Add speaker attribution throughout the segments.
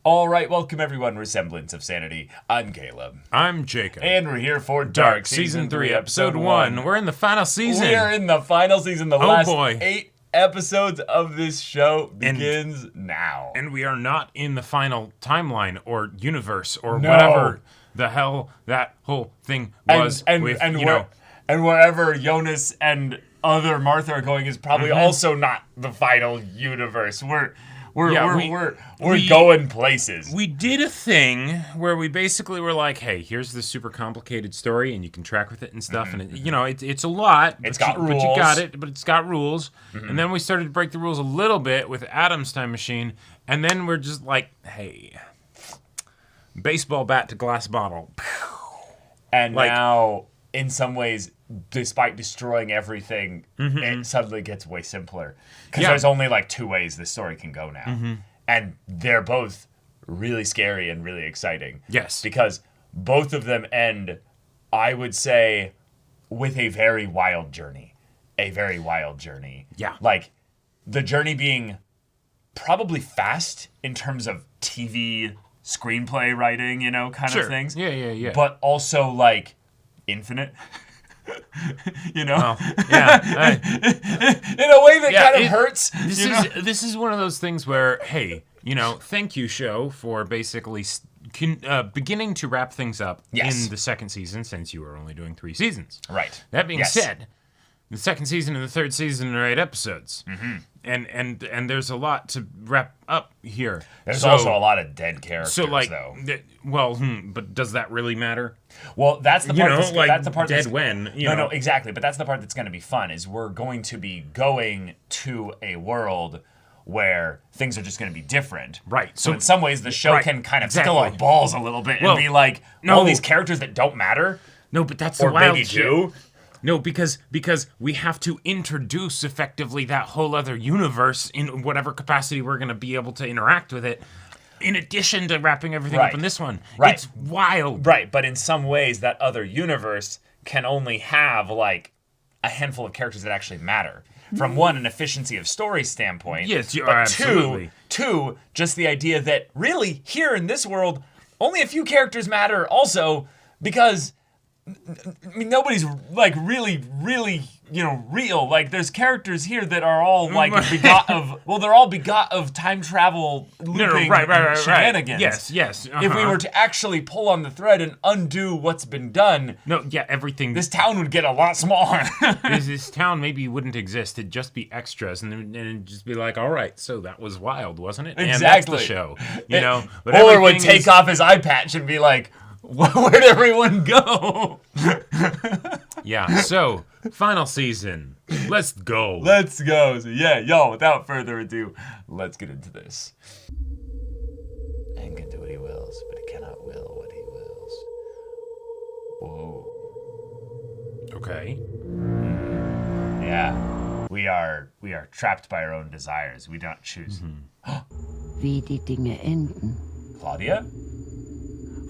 Speaker 1: All right, welcome everyone. We're Semblance of Sanity. I'm Caleb.
Speaker 2: I'm Jacob.
Speaker 1: And we're here for Dark,
Speaker 2: Season 3, Episode 1. We're in the final season.
Speaker 1: We're in the final season. The last
Speaker 2: boy.
Speaker 1: 8 episodes of this show begins now.
Speaker 2: And we are not in the final timeline or universe or
Speaker 1: No.
Speaker 2: whatever the hell that whole thing was.
Speaker 1: And wherever Jonas and other Martha are going is probably also not the final universe. We're going places.
Speaker 2: We did a thing where we basically were like, hey, here's this super complicated story, and you can track with it and stuff. And, it's a lot.
Speaker 1: It's got rules.
Speaker 2: But you got it, but it's got rules. And then we started to break the rules a little bit with Adam's Time Machine. And then we're just like, hey, baseball bat to glass bottle.
Speaker 1: And now, in some ways, despite destroying everything, it suddenly gets way simpler. Because there's only like 2 ways this story can go now. And they're both really scary and really exciting.
Speaker 2: Yes.
Speaker 1: Because both of them end, I would say, with a very wild journey. A very wild journey.
Speaker 2: Yeah.
Speaker 1: Like, the journey being probably fast in terms of TV screenplay writing, kind of things.
Speaker 2: Yeah.
Speaker 1: But also, like, infinite. In a way that kind of hurts.
Speaker 2: This is one of those things where, hey, thank you, show, for basically beginning to wrap things up in the second season, since you were only doing 3 seasons.
Speaker 1: Right.
Speaker 2: That being said, the second season and the third season are 8 episodes. And there's a lot to wrap up here.
Speaker 1: There's also a lot of dead characters, though.
Speaker 2: But does that really matter?
Speaker 1: Well, that's the part. That's the part.
Speaker 2: Dead when?
Speaker 1: No, exactly. But that's the part that's going to be fun. Is we're going to be going to a world where things are just going to be different.
Speaker 2: Right.
Speaker 1: So in some ways, the show can kind of tickle our balls a little bit and be like, all these characters that don't matter.
Speaker 2: No, but that's
Speaker 1: or
Speaker 2: the wild
Speaker 1: maybe
Speaker 2: shit.
Speaker 1: do.
Speaker 2: No, because we have to introduce effectively that whole other universe in whatever capacity we're going to be able to interact with it, in addition to wrapping everything up in this one.
Speaker 1: Right.
Speaker 2: It's wild.
Speaker 1: Right, but in some ways, that other universe can only have, like, a handful of characters that actually matter. From one, an efficiency of story standpoint.
Speaker 2: Yes,
Speaker 1: but
Speaker 2: absolutely.
Speaker 1: Two, just the idea that, really, here in this world, only a few characters matter also, because nobody's like really real. Like, there's characters here that are all like they're all begot of time travel looping shenanigans.
Speaker 2: Yes.
Speaker 1: If we were to actually pull on the thread and undo what's been done,
Speaker 2: everything.
Speaker 1: This town would get a lot smaller.
Speaker 2: this town maybe wouldn't exist. It'd just be extras, and it'd just be like, all right, so that was wild, wasn't it?
Speaker 1: Exactly.
Speaker 2: And that's the show, But
Speaker 1: Or would take off his eye patch and be like, where'd everyone go?
Speaker 2: So, final season. Let's go.
Speaker 1: So, without further ado, let's get into this. Man can do what he wills, but he cannot will what he wills. Whoa.
Speaker 2: Okay.
Speaker 1: Yeah. We are trapped by our own desires. We don't choose.
Speaker 3: Wie die Dinge enden,
Speaker 1: Claudia?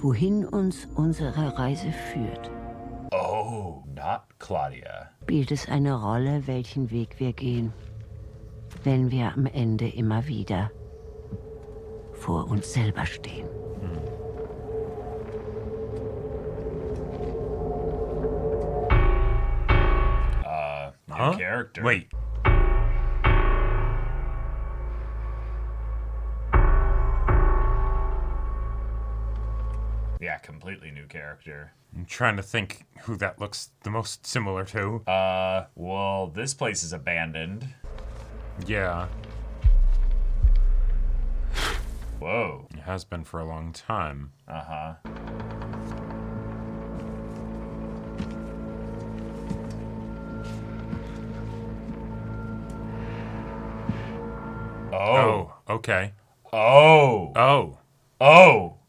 Speaker 3: wohin uns unsere Reise führt,
Speaker 1: Oh, not Claudia.
Speaker 3: spielt es eine Rolle, welchen Weg wir gehen, wenn wir am Ende immer wieder vor uns selber stehen.
Speaker 1: New character.
Speaker 2: Wait.
Speaker 1: Yeah, completely new character.
Speaker 2: I'm trying to think who that looks the most similar to.
Speaker 1: Well, this place is abandoned.
Speaker 2: Yeah.
Speaker 1: Whoa.
Speaker 2: It has been for a long time.
Speaker 1: Uh-huh.
Speaker 2: Oh, okay.
Speaker 1: Oh.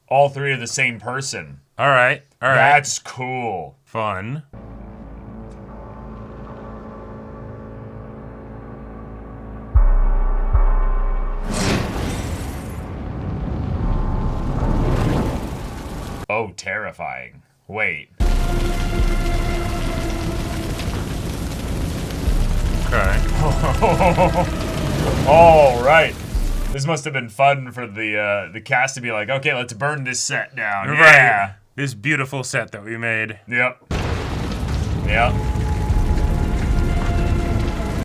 Speaker 1: All 3 are the same person.
Speaker 2: All right.
Speaker 1: That's cool.
Speaker 2: Fun.
Speaker 1: Oh, terrifying. Wait.
Speaker 2: Okay.
Speaker 1: All right. This must have been fun for the cast to be like, okay, let's burn this set down.
Speaker 2: Right.
Speaker 1: Yeah.
Speaker 2: This beautiful set that we made.
Speaker 1: Yep. Yep.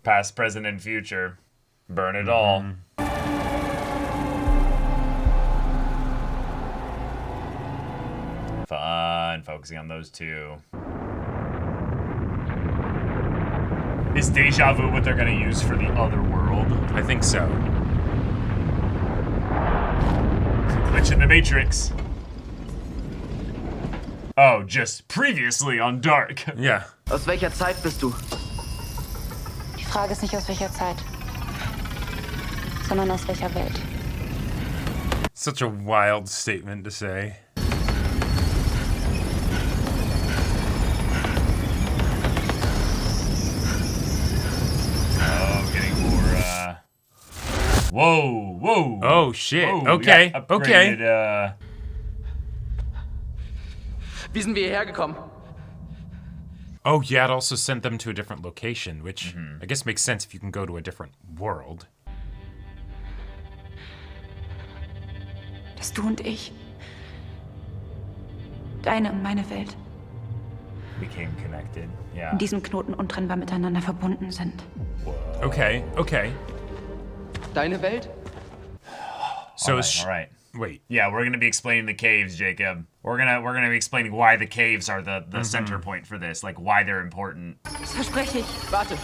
Speaker 1: Past, present, and future. Burn it all. Fun. Focusing on those two. Is deja vu what they're gonna use for the other world?
Speaker 2: I think so.
Speaker 1: Glitch in the Matrix. Oh, just previously on Dark.
Speaker 2: Yeah.
Speaker 4: Aus welcher Zeit bist du?
Speaker 5: Die Frage ist nicht aus welcher Zeit, sondern aus welcher Welt.
Speaker 2: Such a wild statement to say.
Speaker 1: Oh, getting more, Whoa, whoa.
Speaker 2: Oh, shit.
Speaker 1: Whoa,
Speaker 2: Okay,
Speaker 1: yeah,
Speaker 2: okay.
Speaker 1: upgraded,
Speaker 4: Wie sind wir hierher gekommen?
Speaker 2: Oh, yeah, it also sent them to a different location, which I guess makes sense if you can go to a different world.
Speaker 5: Dass du und ich, deine und meine Welt,
Speaker 1: became connected. Yeah.
Speaker 5: in diesem Knoten untrennbar miteinander verbunden sind.
Speaker 2: Okay, okay.
Speaker 4: Deine Welt?
Speaker 2: So
Speaker 1: All right.
Speaker 2: Wait.
Speaker 1: Yeah, we're gonna be explaining the caves, Jacob. We're gonna be explaining why the caves are the center point for this, like why they're important.
Speaker 5: Das verspreche ich.
Speaker 4: Warte.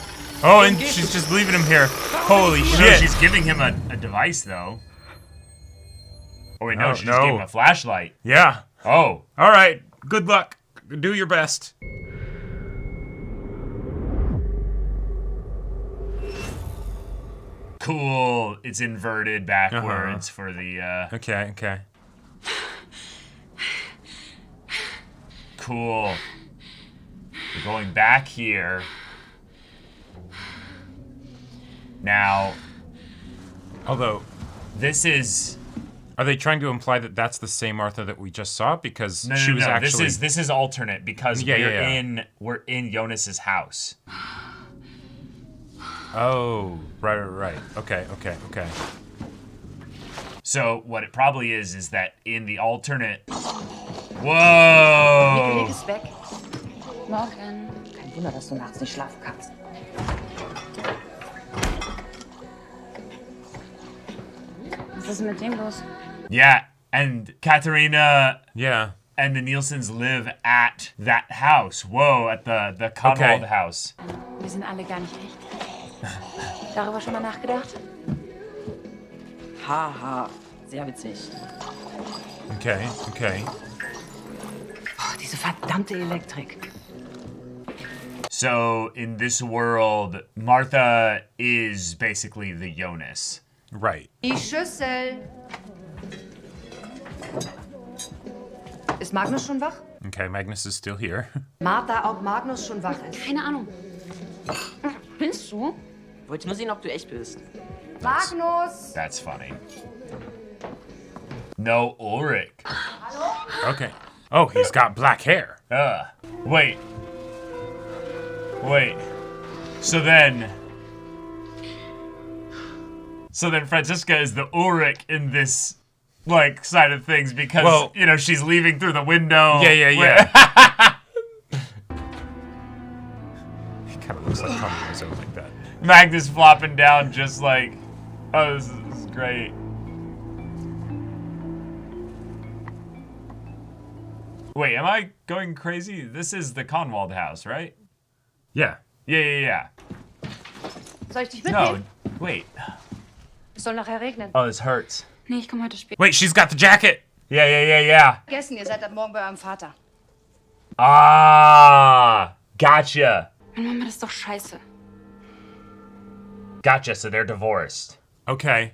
Speaker 2: Oh, and she's just leaving him here. Holy
Speaker 1: No,
Speaker 2: shit.
Speaker 1: she's giving him a device though. Oh wait, no,
Speaker 2: No,
Speaker 1: she just gave him
Speaker 2: no.
Speaker 1: a flashlight.
Speaker 2: Yeah.
Speaker 1: Oh.
Speaker 2: All right. Good luck. Do your best.
Speaker 1: Cool. It's inverted backwards for the
Speaker 2: Okay, okay.
Speaker 1: cool. We're going back here. Now,
Speaker 2: Although,
Speaker 1: this is
Speaker 2: are they trying to imply that that's the same Martha that we just saw? Because
Speaker 1: no,
Speaker 2: she
Speaker 1: no,
Speaker 2: was
Speaker 1: no.
Speaker 2: actually...
Speaker 1: This is alternate because
Speaker 2: Yeah, yeah, yeah.
Speaker 1: we're in Jonas's house.
Speaker 2: Oh, right. Okay.
Speaker 1: So what it probably is that in the alternate. Whoa!
Speaker 6: ist weg.
Speaker 5: Morgen.
Speaker 6: Kein Wunder, dass du nachts nicht schlafen kannst.
Speaker 5: Was ist mit dem los?
Speaker 1: Yeah, and Katharina
Speaker 2: Yeah.
Speaker 1: and the Nielsen's live at that house. Whoa, at the Conwald
Speaker 2: Okay.
Speaker 1: house.
Speaker 5: Wir sind alle gar nicht echt. Darüber schon mal nachgedacht?
Speaker 6: Haha, sehr witzig.
Speaker 2: Okay.
Speaker 6: Oh, diese verdammte Elektrik.
Speaker 1: So in this world, Martha is basically the Jonas.
Speaker 2: Right.
Speaker 6: Die Schüssel. Ist Magnus schon wach?
Speaker 2: Okay, Magnus is still here.
Speaker 6: Martha, ob Magnus schon wach ist.
Speaker 5: Keine Ahnung. Bist du?
Speaker 6: Wollte nur sehen, ob du echt bist.
Speaker 5: Magnus!
Speaker 1: That's funny. No Ulrich.
Speaker 2: Okay. Oh, he's got black hair.
Speaker 1: Wait. So then Franziska is the Ulrich in this like side of things because
Speaker 2: Well-
Speaker 1: you know she's leaving through the window.
Speaker 2: Yeah. He kind of looks like Tommy Wiseau like that.
Speaker 1: Magnus flopping down just like, oh, this is great. Wait, am I going crazy? This is the Conwald house, right?
Speaker 2: Yeah.
Speaker 1: Yeah.
Speaker 5: Soll ich dich
Speaker 1: No,
Speaker 5: mitnehmen?
Speaker 1: wait.
Speaker 5: Es soll nachher regnen.
Speaker 1: Oh, this hurts.
Speaker 5: Nee, ich komme heute spät.
Speaker 2: Wait, she's got the jacket.
Speaker 1: Yeah.
Speaker 6: Vergessen, ihr seid ab morgen bei eurem Vater.
Speaker 1: Ah, gotcha.
Speaker 5: Meine Mama, das ist doch scheiße.
Speaker 1: Gotcha, so they're divorced.
Speaker 2: Okay.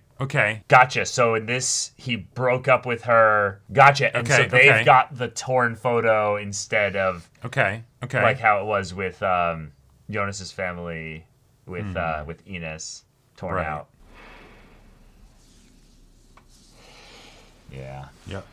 Speaker 1: Gotcha, so in this, he broke up with her. Gotcha, and so
Speaker 2: Okay,
Speaker 1: they've
Speaker 2: okay.
Speaker 1: got the torn photo instead of
Speaker 2: Okay.
Speaker 1: like how it was with Jonas's family with Ines torn
Speaker 2: Right.
Speaker 1: out. Yeah.
Speaker 2: Yep.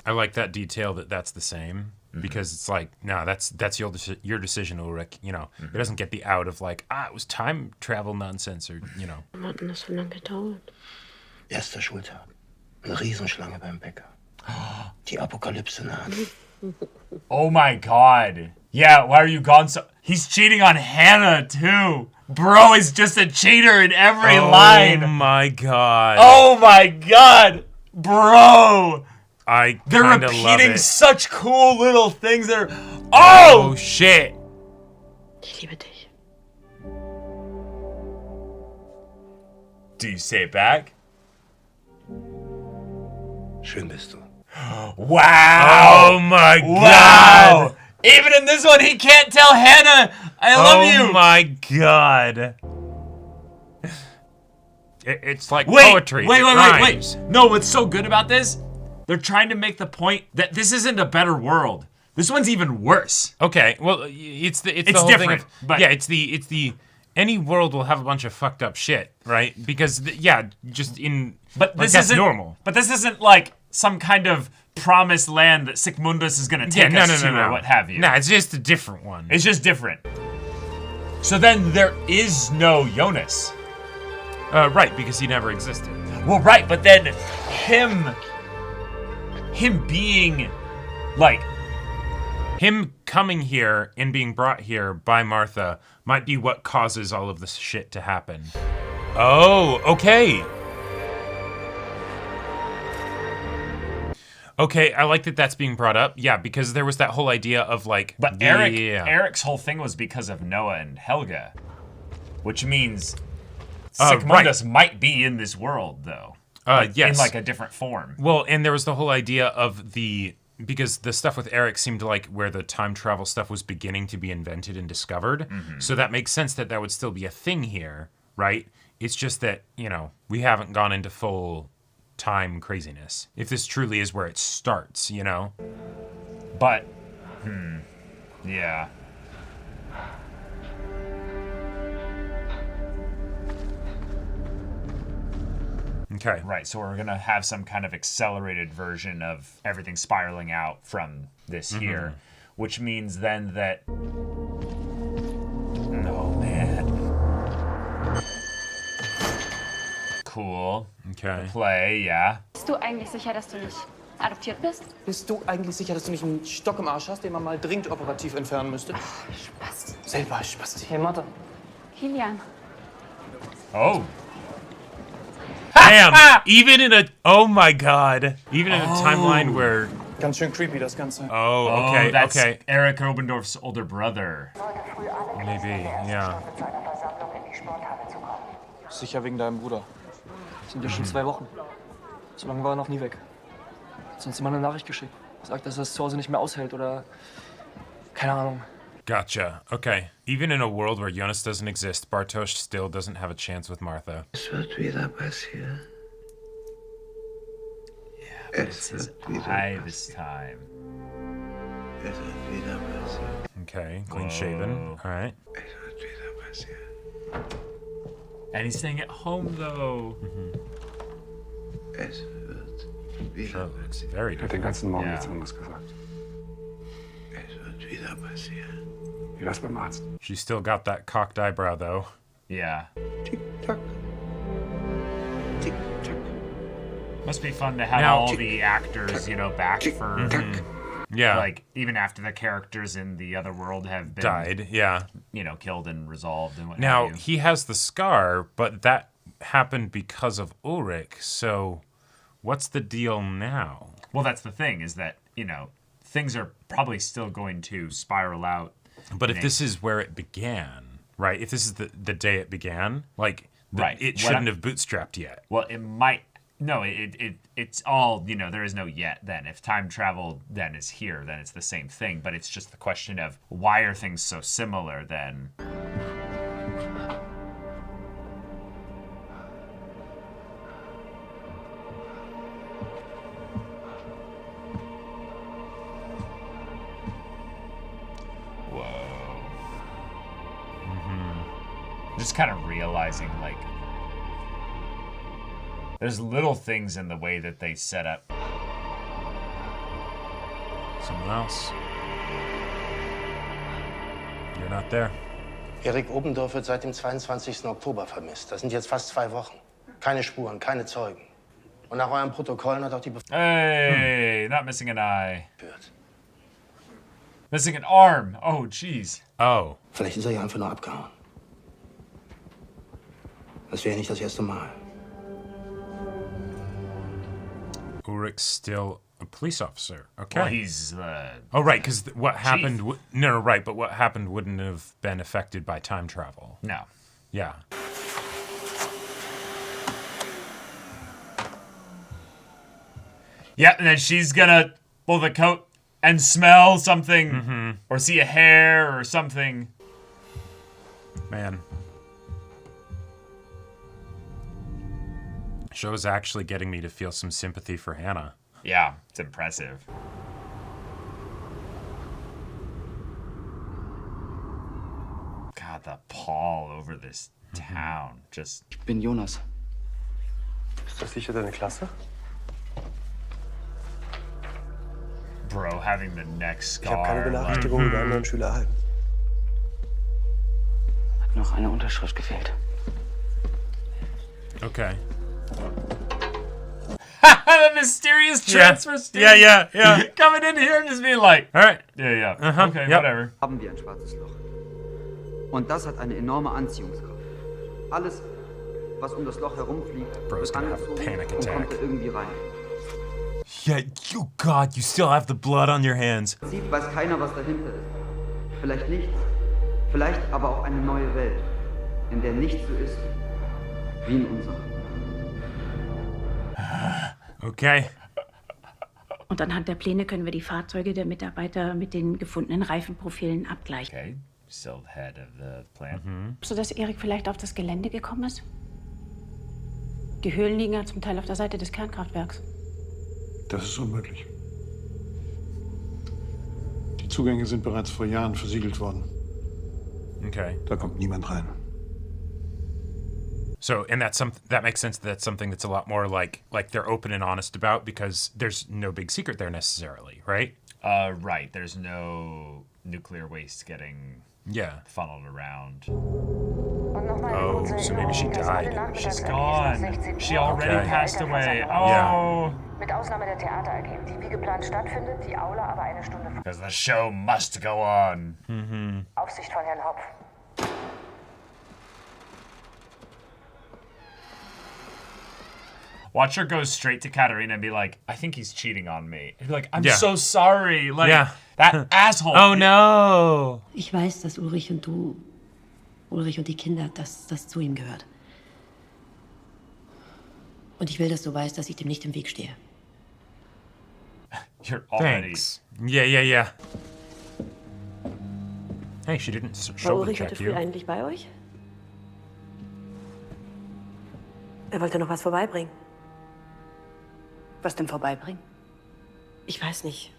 Speaker 2: I like that detail that's the same. Because it's like, no, that's your decision, Ulrich. You know, it doesn't get the out of like, it was time travel nonsense or, you know.
Speaker 5: Warum hat denn das so lange gedauert?
Speaker 7: Erster Schultag. Eine Riesenschlange beim Bäcker. Die Apokalypse naht.
Speaker 1: Oh my god. Yeah, why are you gone so... He's cheating on Hannah, too. Bro is just a cheater in every line.
Speaker 2: Oh my god.
Speaker 1: Oh my god. Bro. They're
Speaker 2: repeating
Speaker 1: such cool little things that are... Oh!
Speaker 2: Shit.
Speaker 5: Ich liebe dich.
Speaker 1: Do you say it back?
Speaker 7: Schön bist du.
Speaker 1: Wow!
Speaker 2: Oh my
Speaker 1: Wow!
Speaker 2: god!
Speaker 1: Even in this one, he can't tell Hannah, I love you!
Speaker 2: Oh my god! It's like
Speaker 1: Wait,
Speaker 2: poetry.
Speaker 1: Wait. No, what's so good about this? They're trying to make the point that this isn't a better world. This one's even worse.
Speaker 2: Okay, well, it's the whole
Speaker 1: different,
Speaker 2: thing of,
Speaker 1: but...
Speaker 2: yeah, it's the any world will have a bunch of fucked up shit, right? Because just in
Speaker 1: but
Speaker 2: like,
Speaker 1: this
Speaker 2: that's
Speaker 1: isn't
Speaker 2: normal.
Speaker 1: But this isn't like some kind of promised land that Sigmundus is gonna take us to or what have you.
Speaker 2: Nah, it's just a different one.
Speaker 1: It's just different. So then there is no Jonas.
Speaker 2: Right, because he never existed.
Speaker 1: Well, right, but then him being like
Speaker 2: him coming here and being brought here by Martha might be what causes all of this shit to happen. Oh, okay. Okay, I like that that's being brought up. Yeah, because there was that whole idea of like...
Speaker 1: But Eric's whole thing was because of Noah and Helga. Which means Sigmundus might be in this world, though.
Speaker 2: Yes.
Speaker 1: In like a different form.
Speaker 2: Well, and there was the whole idea of because the stuff with Eric seemed like where the time travel stuff was beginning to be invented and discovered. Mm-hmm. So that makes sense that would still be a thing here, right? It's just that, you know, we haven't gone into full time craziness. If this truly is where it starts, you know?
Speaker 1: But, yeah.
Speaker 2: Okay.
Speaker 1: Right, so we're gonna have some kind of accelerated version of everything spiraling out from this here, which means then that... Oh, man. Cool.
Speaker 2: Okay.
Speaker 1: Play, yeah.
Speaker 5: Bist du eigentlich sicher, dass du nicht adoptiert bist?
Speaker 8: Bist du eigentlich sicher, dass du nicht einen Stock im Arsch hast, den man mal dringend operativ entfernen müsste?
Speaker 5: Spaß.
Speaker 8: Selber Spasti. Hey, Martha.
Speaker 5: Kilian.
Speaker 1: Oh.
Speaker 2: Damn! Even in a... Oh my god. Even in a timeline where...
Speaker 8: Ganz schön creepy, das Ganze.
Speaker 2: Oh, okay,
Speaker 1: that's
Speaker 2: okay.
Speaker 1: Eric Obendorf's older brother.
Speaker 2: Maybe, yeah.
Speaker 8: Sicher wegen deinem Bruder.
Speaker 9: Sind ja schon 2 Wochen. So lange war er noch nie weg. Hat uns immer eine Nachricht geschickt. Sagt, dass er es zu Hause nicht mehr aushält oder... Keine Ahnung.
Speaker 2: Gotcha. Okay. Even in a world where Jonas doesn't exist, Bartosz still doesn't have a chance with Martha.
Speaker 7: Es wird wieder passieren.
Speaker 1: Yeah, but it's his eye this time.
Speaker 7: Es wird wieder passieren.
Speaker 2: Okay, clean shaven. All right.
Speaker 7: Es wird wieder passieren.
Speaker 1: And he's staying at home, though.
Speaker 7: Es wird wieder
Speaker 2: Sure, looks
Speaker 7: passieren.
Speaker 2: very
Speaker 10: Ich habe
Speaker 2: different.
Speaker 10: den ganzen Morgen
Speaker 1: Ja.
Speaker 10: nichts anderes gesagt.
Speaker 7: Es wird wieder passieren.
Speaker 10: Wie war's beim Arzt?
Speaker 2: She's still got that cocked eyebrow, though.
Speaker 1: Yeah.
Speaker 7: Tick-Tack. Tick-Tack.
Speaker 1: Must be fun to have
Speaker 2: Now-
Speaker 1: all the actors, you know, back for,
Speaker 2: Yeah.
Speaker 1: like, even after the characters in the other world have been,
Speaker 2: died. Yeah.
Speaker 1: you know, killed and resolved and what
Speaker 2: Now,
Speaker 1: have you.
Speaker 2: he has the scar, but that happened because of Ulrich, so what's the deal now?
Speaker 1: Well, that's the thing, is that, you know, things are probably still going to spiral out.
Speaker 2: But if this is where it began, right? If this is the day it began, like,
Speaker 1: Right.
Speaker 2: it
Speaker 1: What
Speaker 2: shouldn't
Speaker 1: I'm-
Speaker 2: have bootstrapped yet.
Speaker 1: Well, it might... No, it's all, you know, there is no yet then. If time travel then is here, then it's the same thing. But it's just the question of why are things so similar then? Whoa. Just kind of realizing, like, there's little things in the way that they set up
Speaker 2: Someone else. You're not there.
Speaker 7: Erik Obendorf wird seit dem 22. Oktober vermisst. Das sind jetzt fast 2 Wochen. Keine Spuren, keine Zeugen. Und nach euren Protokollen hat auch die
Speaker 1: Hey, not missing an eye. Missing an arm. Oh, jeez.
Speaker 2: Oh.
Speaker 7: Vielleicht ist er ja einfach nur abgehauen. Das wäre nicht das erste Mal.
Speaker 2: Ulrich's still a police officer. Okay.
Speaker 1: Well, he's
Speaker 2: oh, right, because what happened...
Speaker 1: chief.
Speaker 2: No, right, but what happened wouldn't have been affected by time travel.
Speaker 1: No.
Speaker 2: Yeah.
Speaker 1: Yeah, and then she's gonna pull the coat and smell something, or see a hair or something.
Speaker 2: Man. Show's actually getting me to feel some sympathy for Hannah.
Speaker 1: Yeah, it's impressive. God, the pall over this town. Just.
Speaker 4: Ich bin Jonas.
Speaker 10: Ist das sicher deine Klasse?
Speaker 1: Bro, having the neck
Speaker 10: Ich habe keine
Speaker 1: scar.
Speaker 10: Benachrichtigung über anderen Schüler erhalten.
Speaker 4: Hat noch eine Unterschrift gefehlt.
Speaker 2: Okay.
Speaker 1: The mysterious transfer student.
Speaker 2: Yeah.
Speaker 1: Coming in here and just being like,
Speaker 2: All right.
Speaker 1: yeah. Okay,
Speaker 2: yep.
Speaker 1: whatever.
Speaker 11: Haben wir ein schwarzes Loch. Und das hat eine enorme Anziehungskraft. Alles, was um das Loch herumfliegt,
Speaker 2: Bro's
Speaker 11: wird
Speaker 2: gonna have a
Speaker 11: angezogen
Speaker 2: panic
Speaker 11: und kommt
Speaker 2: attack.
Speaker 11: da irgendwie rein.
Speaker 2: Yeah, you God, you still have the blood on your hands.
Speaker 11: Im Prinzip weiß keiner, was dahinter ist. Vielleicht nichts, vielleicht aber auch eine neue Welt, in der nichts so ist wie in unserer.
Speaker 2: Okay.
Speaker 5: Und anhand der Pläne können wir die Fahrzeuge der Mitarbeiter mit den gefundenen Reifenprofilen abgleichen.
Speaker 1: Okay, still head of the plan.
Speaker 5: Sodass Erik vielleicht auf das Gelände gekommen ist? Die Höhlen liegen ja zum Teil auf der Seite des Kernkraftwerks.
Speaker 10: Das ist unmöglich. Die Zugänge sind bereits vor Jahren versiegelt worden.
Speaker 2: Okay.
Speaker 10: Da kommt niemand rein.
Speaker 2: So, and that makes sense. That's something that's a lot more like they're open and honest about because there's no big secret there necessarily, right?
Speaker 1: Right. There's no nuclear waste getting funneled around.
Speaker 2: Oh, so maybe she died.
Speaker 1: She's gone. She already passed away. Oh.
Speaker 12: Mit Ausnahme der Theater AG, die wie geplant stattfindet, die Aula aber eine Stunde
Speaker 1: Because the show must go on.
Speaker 12: Aufsicht von Herrn Hopf.
Speaker 1: Watch her go straight to Katarina and be like, I think he's cheating on me. And be like, I'm
Speaker 2: Yeah.
Speaker 1: so sorry. Like,
Speaker 2: Yeah.
Speaker 1: that asshole.
Speaker 2: Oh no.
Speaker 13: Ich weiß, dass Ulrich und die Kinder, dass das zu ihm gehört. Und ich will, dass du weißt, dass ich dem nicht im Weg stehe.
Speaker 1: You're already...
Speaker 2: Thanks. Yeah. Hey, she didn't
Speaker 13: War
Speaker 2: shoulder
Speaker 13: Ulrich heute
Speaker 2: check
Speaker 13: früh
Speaker 2: you.
Speaker 13: eigentlich bei euch? Er wollte noch was vorbeibringen.
Speaker 6: Was denn vorbeibringen?
Speaker 13: Ich weiß nicht.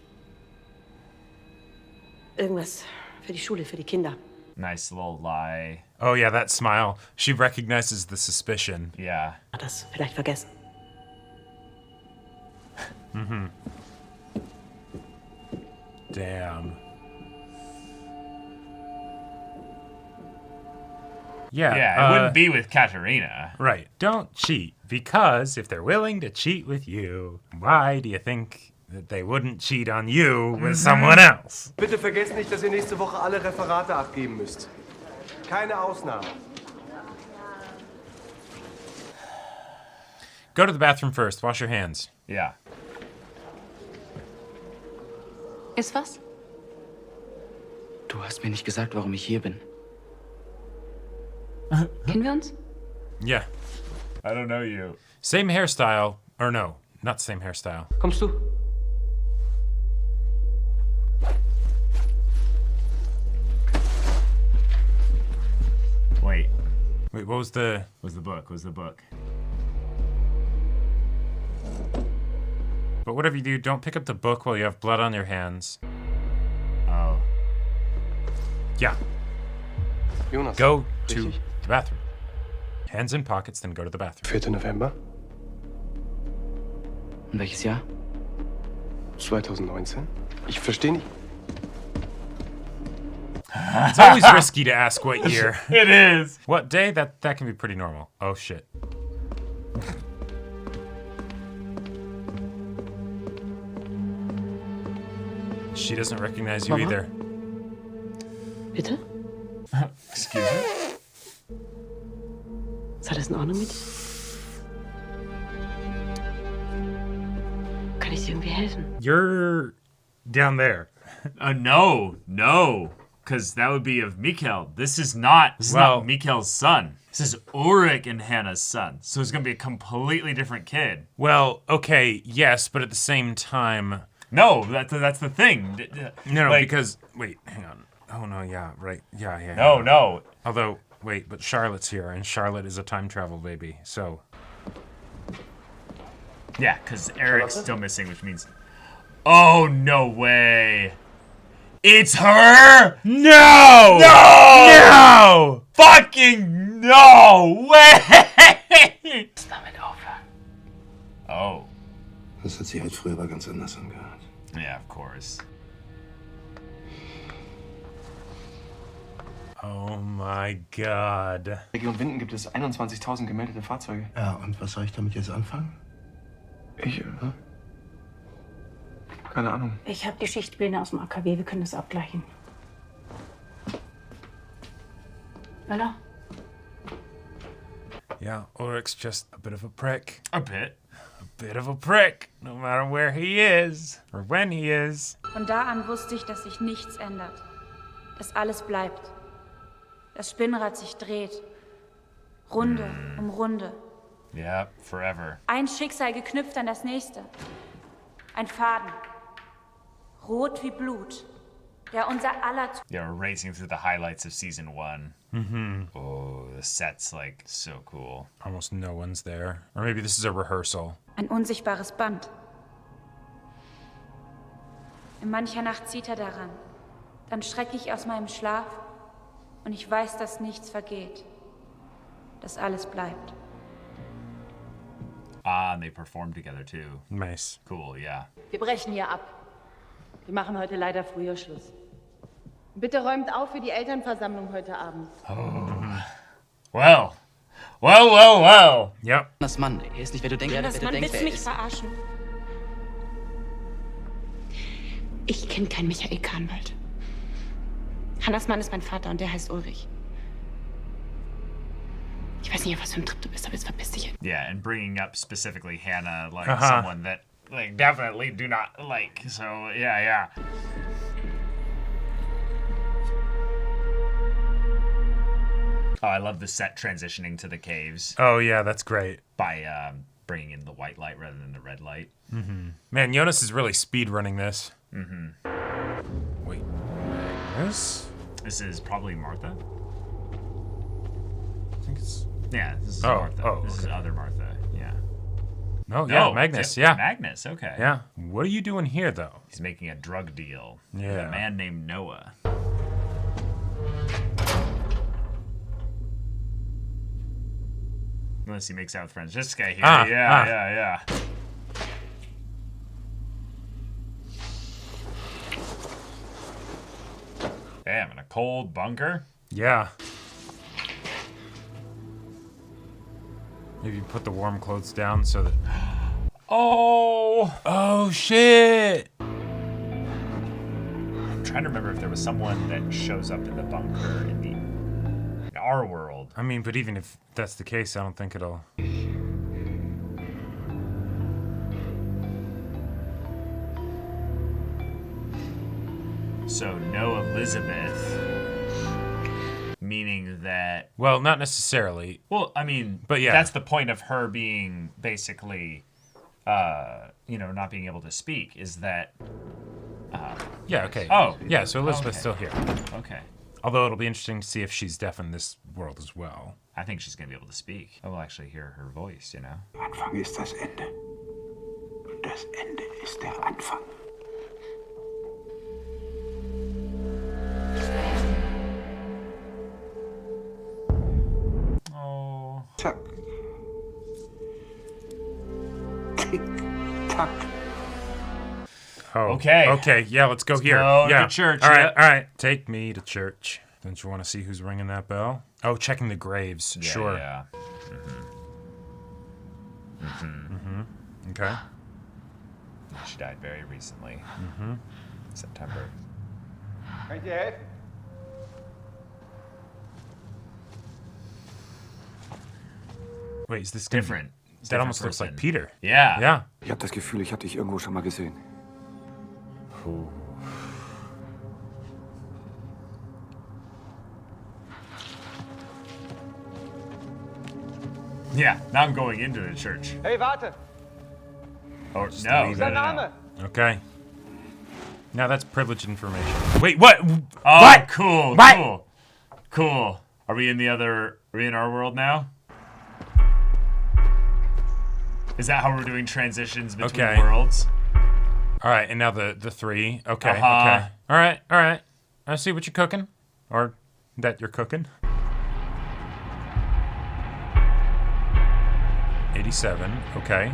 Speaker 13: Irgendwas für die Schule, für die Kinder.
Speaker 1: Nice little lie.
Speaker 2: Oh yeah, that smile. She recognizes the suspicion.
Speaker 1: Yeah.
Speaker 13: Hat das vielleicht vergessen.
Speaker 2: Damn. Yeah.
Speaker 1: Yeah, it wouldn't be with Katarina.
Speaker 2: Right. Don't cheat, because if they're willing to cheat with you, why do you think that they wouldn't cheat on you with someone else?
Speaker 14: Bitte vergesst nicht, dass ihr nächste Woche alle Referate abgeben müsst. Keine Ausnahme.
Speaker 2: Go to the bathroom first. Wash your hands.
Speaker 1: Yeah.
Speaker 6: Ist was?
Speaker 4: Du hast mir nicht gesagt, warum ich hier bin.
Speaker 6: Kennen wir uns?
Speaker 2: Yeah.
Speaker 1: I don't know you.
Speaker 2: Same hairstyle. Or no, not the same hairstyle.
Speaker 9: Kommst du?
Speaker 1: Wait.
Speaker 2: Wait, what was the...
Speaker 1: What's the book? What's the book?
Speaker 2: But whatever you do, don't pick up the book while you have blood on your hands.
Speaker 1: Oh.
Speaker 2: Yeah.
Speaker 14: Jonas.
Speaker 2: Go to
Speaker 14: Richtig?
Speaker 2: the bathroom. Hands in pockets, then go to the bathroom.
Speaker 14: 4. November
Speaker 4: Und welches Jahr?
Speaker 14: 2019. Ich verstehe nicht.
Speaker 2: It's always risky to ask what year.
Speaker 1: It is.
Speaker 2: What day? That can be pretty normal. Oh shit. She doesn't recognize you
Speaker 13: Mama?
Speaker 2: either.
Speaker 13: Bitte?
Speaker 1: Excuse me?
Speaker 13: Ist alles in Ordnung mit dir? Kann ich dir irgendwie helfen?
Speaker 2: You're down there.
Speaker 1: No. Because that would be of Mikhail. This is not Mikhail's son. This is Ulrich and Hannah's son. So it's going to be a completely different kid.
Speaker 2: Well, okay, yes, but at the same time...
Speaker 1: No, that's the thing.
Speaker 2: No,
Speaker 1: like,
Speaker 2: because... Wait, hang on. Oh, no, yeah, right. Yeah.
Speaker 1: No.
Speaker 2: Although, wait, but Charlotte's here, and Charlotte is a time travel baby, so...
Speaker 1: Yeah, because Eric's still missing, which means... Oh, no way. It's her?
Speaker 2: No!
Speaker 1: No! Fucking no way! Oh.
Speaker 7: Das hat sich halt früher aber ganz anders angehört.
Speaker 1: Yeah, of course.
Speaker 2: Oh my God.
Speaker 8: Region Winden gibt es 21.000 gemeldete Fahrzeuge.
Speaker 7: Ja, und was soll ich damit jetzt anfangen?
Speaker 8: Keine Ahnung.
Speaker 5: Ich habe die Schichtpläne aus dem AKW, wir können das abgleichen. Voilà.
Speaker 2: Yeah, Ulrich's just a bit of a prick.
Speaker 1: A bit.
Speaker 2: A bit of a prick, no matter where he is or when he is.
Speaker 15: Von da an wusste ich, dass sich nichts ändert. Dass alles bleibt. Das Spinnrad sich dreht. Runde um Runde.
Speaker 1: Yeah, forever.
Speaker 15: Ein Schicksal geknüpft an das nächste. Ein Faden. Rot wie Blut. Der unser aller...
Speaker 1: Yeah, we're racing through the highlights of season 1.
Speaker 2: Mm-hmm.
Speaker 1: Oh, the set's like so cool.
Speaker 2: Almost no one's there. Or maybe this is a rehearsal.
Speaker 15: Ein unsichtbares Band. In mancher Nacht zieht er daran. Dann schrecke ich aus meinem Schlaf und ich weiß, dass nichts vergeht. Dass alles bleibt.
Speaker 1: Ah, and they perform together too.
Speaker 2: Nice.
Speaker 1: Cool, yeah.
Speaker 16: Wir brechen hier ab. Wir machen heute leider früher Schluss. Bitte räumt auf für die Elternversammlung heute Abend.
Speaker 1: Well.
Speaker 2: Yep.
Speaker 4: Das Mann, er ist nicht, wer du denkst, wer du denkst,
Speaker 15: Willst du
Speaker 4: wer
Speaker 15: mich
Speaker 4: ist.
Speaker 15: verarschen?
Speaker 13: Ich kenne keinen Michael Kahnwald. Hannas Mann ist mein Vater und der heißt Ulrich. Ich weiß nicht, auf was für ein Trip du bist, aber jetzt verpiss dich.
Speaker 1: Yeah, and bringing up specifically Hannah, like someone that like definitely do not like. So yeah. Oh, I love the set transitioning to the caves.
Speaker 2: Oh yeah, that's great.
Speaker 1: By bringing in the white light rather than the red light.
Speaker 2: Mm-hmm. Man, Jonas is really speed running this.
Speaker 1: Mm-hmm.
Speaker 2: Wait, Magnus?
Speaker 1: This is probably Martha.
Speaker 2: I think it's...
Speaker 1: Yeah, this is Martha.
Speaker 2: Oh,
Speaker 1: this is
Speaker 2: okay.
Speaker 1: other Martha, yeah.
Speaker 2: Oh, yeah, Magnus, yeah.
Speaker 1: Magnus, okay.
Speaker 2: Yeah. What are you doing here, though?
Speaker 1: He's making a drug deal with
Speaker 2: Yeah.
Speaker 1: a man named Noah. Unless he makes out with Franziska here. Yeah. Damn, in a cold bunker?
Speaker 2: Yeah. Maybe put the warm clothes down so that... Oh, shit!
Speaker 1: I'm trying to remember if there was someone that shows up in the bunker in our world.
Speaker 2: I mean, but even if that's the case, I don't think it'll...
Speaker 1: So, no Elizabeth, meaning that...
Speaker 2: Well, not necessarily.
Speaker 1: Well, I mean,
Speaker 2: but yeah.
Speaker 1: That's the point of her being basically, not being able to speak, is that...
Speaker 2: Yeah, okay.
Speaker 1: Oh.
Speaker 2: Yeah, so Elizabeth's still here.
Speaker 1: Okay.
Speaker 2: Although it'll be interesting to see if she's deaf in this world as well.
Speaker 1: I think she's going to be able to speak. I will actually hear her voice, you know?
Speaker 17: Anfang ist das Ende. Und das Ende ist der Anfang.
Speaker 1: Oh.
Speaker 17: Zack. Tick, tack.
Speaker 2: Oh,
Speaker 1: okay.
Speaker 2: Okay, yeah, let's go here.
Speaker 1: Go
Speaker 2: yeah.
Speaker 1: to church.
Speaker 2: All right,
Speaker 1: yeah.
Speaker 2: all right. Take me to church. Don't you want to see who's ringing that bell? Oh, checking the graves.
Speaker 1: Yeah,
Speaker 2: sure.
Speaker 1: Yeah.
Speaker 2: Okay.
Speaker 1: She died very recently. September.
Speaker 14: Kann ich dir helfen?
Speaker 2: Wait, is this
Speaker 1: Different.
Speaker 2: That almost looks like Peter.
Speaker 1: Yeah.
Speaker 2: Yeah.
Speaker 17: Ich habe das Gefühl, ich habe dich irgendwo schon mal gesehen.
Speaker 1: Yeah. Now I'm going into the church.
Speaker 14: Hey, warte!
Speaker 1: Or no.
Speaker 14: Sein Name?
Speaker 2: Okay. Now that's privileged information. Wait, what?
Speaker 1: Oh,
Speaker 2: what?
Speaker 1: Cool.
Speaker 2: What?
Speaker 1: Cool. Cool. Are we in our world now? Is that how we're doing transitions between worlds?
Speaker 2: All right, and now the three. Okay.
Speaker 1: Uh-huh.
Speaker 2: Okay. All right. All right. I see what you're cooking, or that you're cooking. 87. Okay.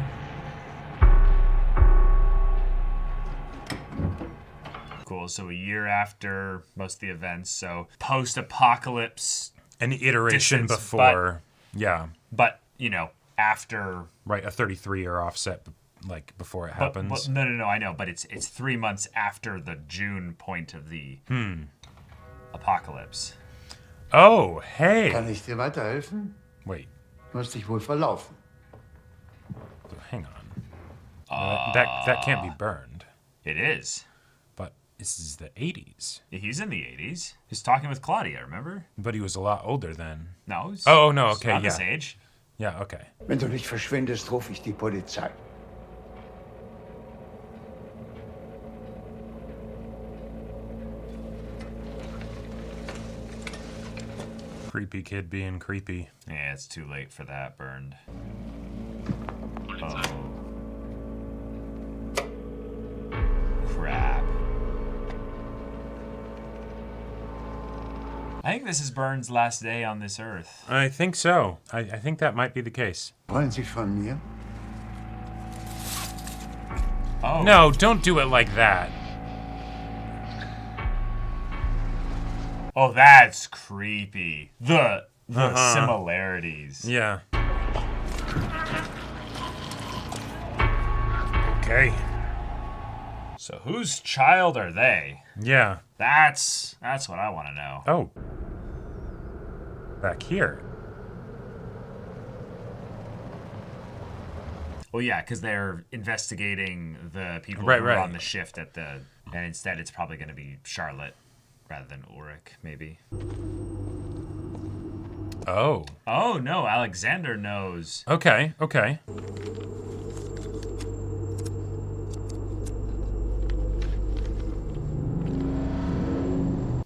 Speaker 1: Cool. So a year after most of the events. So post-apocalypse.
Speaker 2: An iteration
Speaker 1: distance,
Speaker 2: before. Yeah.
Speaker 1: But you know, after.
Speaker 2: Right, a 33-year offset, like before it happens.
Speaker 1: No, I know, but it's 3 months after the June point of the apocalypse.
Speaker 2: Oh, hey.
Speaker 18: Kann ich dir weiterhelfen?
Speaker 2: Wait.
Speaker 18: Du hast dich wohl verlaufen.
Speaker 2: Hang on. That can't be burned.
Speaker 1: It is.
Speaker 2: But this is the 80s.
Speaker 1: He's in the 80s. He's talking with Claudia, remember?
Speaker 2: But he was a lot older then.
Speaker 1: No. He's,
Speaker 2: oh, no,
Speaker 1: he's
Speaker 2: okay,
Speaker 1: around
Speaker 2: yeah.
Speaker 1: this age.
Speaker 2: Yeah, okay.
Speaker 18: Wenn du nicht verschwindest, rufe ich die Polizei.
Speaker 2: Creepy kid being creepy.
Speaker 1: Yeah, it's too late for that, burned. Oh. Crap. I think this is Burns' last day on this earth.
Speaker 2: I think so. I think that might be the case.
Speaker 18: Wollen Sie von mir?
Speaker 1: Oh.
Speaker 2: No, don't do it like that.
Speaker 1: Oh, that's creepy. The similarities.
Speaker 2: Yeah. Okay.
Speaker 1: So whose child are they?
Speaker 2: Yeah.
Speaker 1: That's what I want to know.
Speaker 2: Oh. Back here.
Speaker 1: Well, yeah, because they're investigating the people
Speaker 2: Right,
Speaker 1: who are
Speaker 2: right.
Speaker 1: on the shift at the, and instead it's probably going to be Charlotte rather than Ulrich, maybe.
Speaker 2: Oh.
Speaker 1: Oh no, Alexander knows.
Speaker 2: Okay, okay.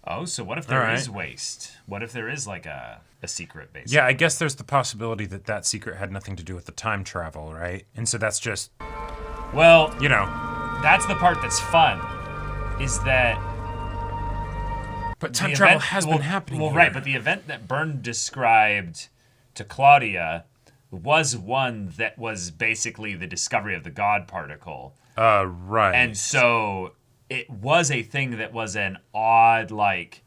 Speaker 1: Oh, so what if there is waste? What if there is like a secret base?
Speaker 2: Yeah, I guess there's the possibility that that secret had nothing to do with the time travel, right? And so that's just,
Speaker 1: well,
Speaker 2: you know.
Speaker 1: That's the part that's fun, is that.
Speaker 2: But time travel has been happening.
Speaker 1: Well,
Speaker 2: here.
Speaker 1: right, but the event that Byrne described to Claudia was one that was basically the discovery of the God particle.
Speaker 2: Right.
Speaker 1: And so it was a thing that was an odd, like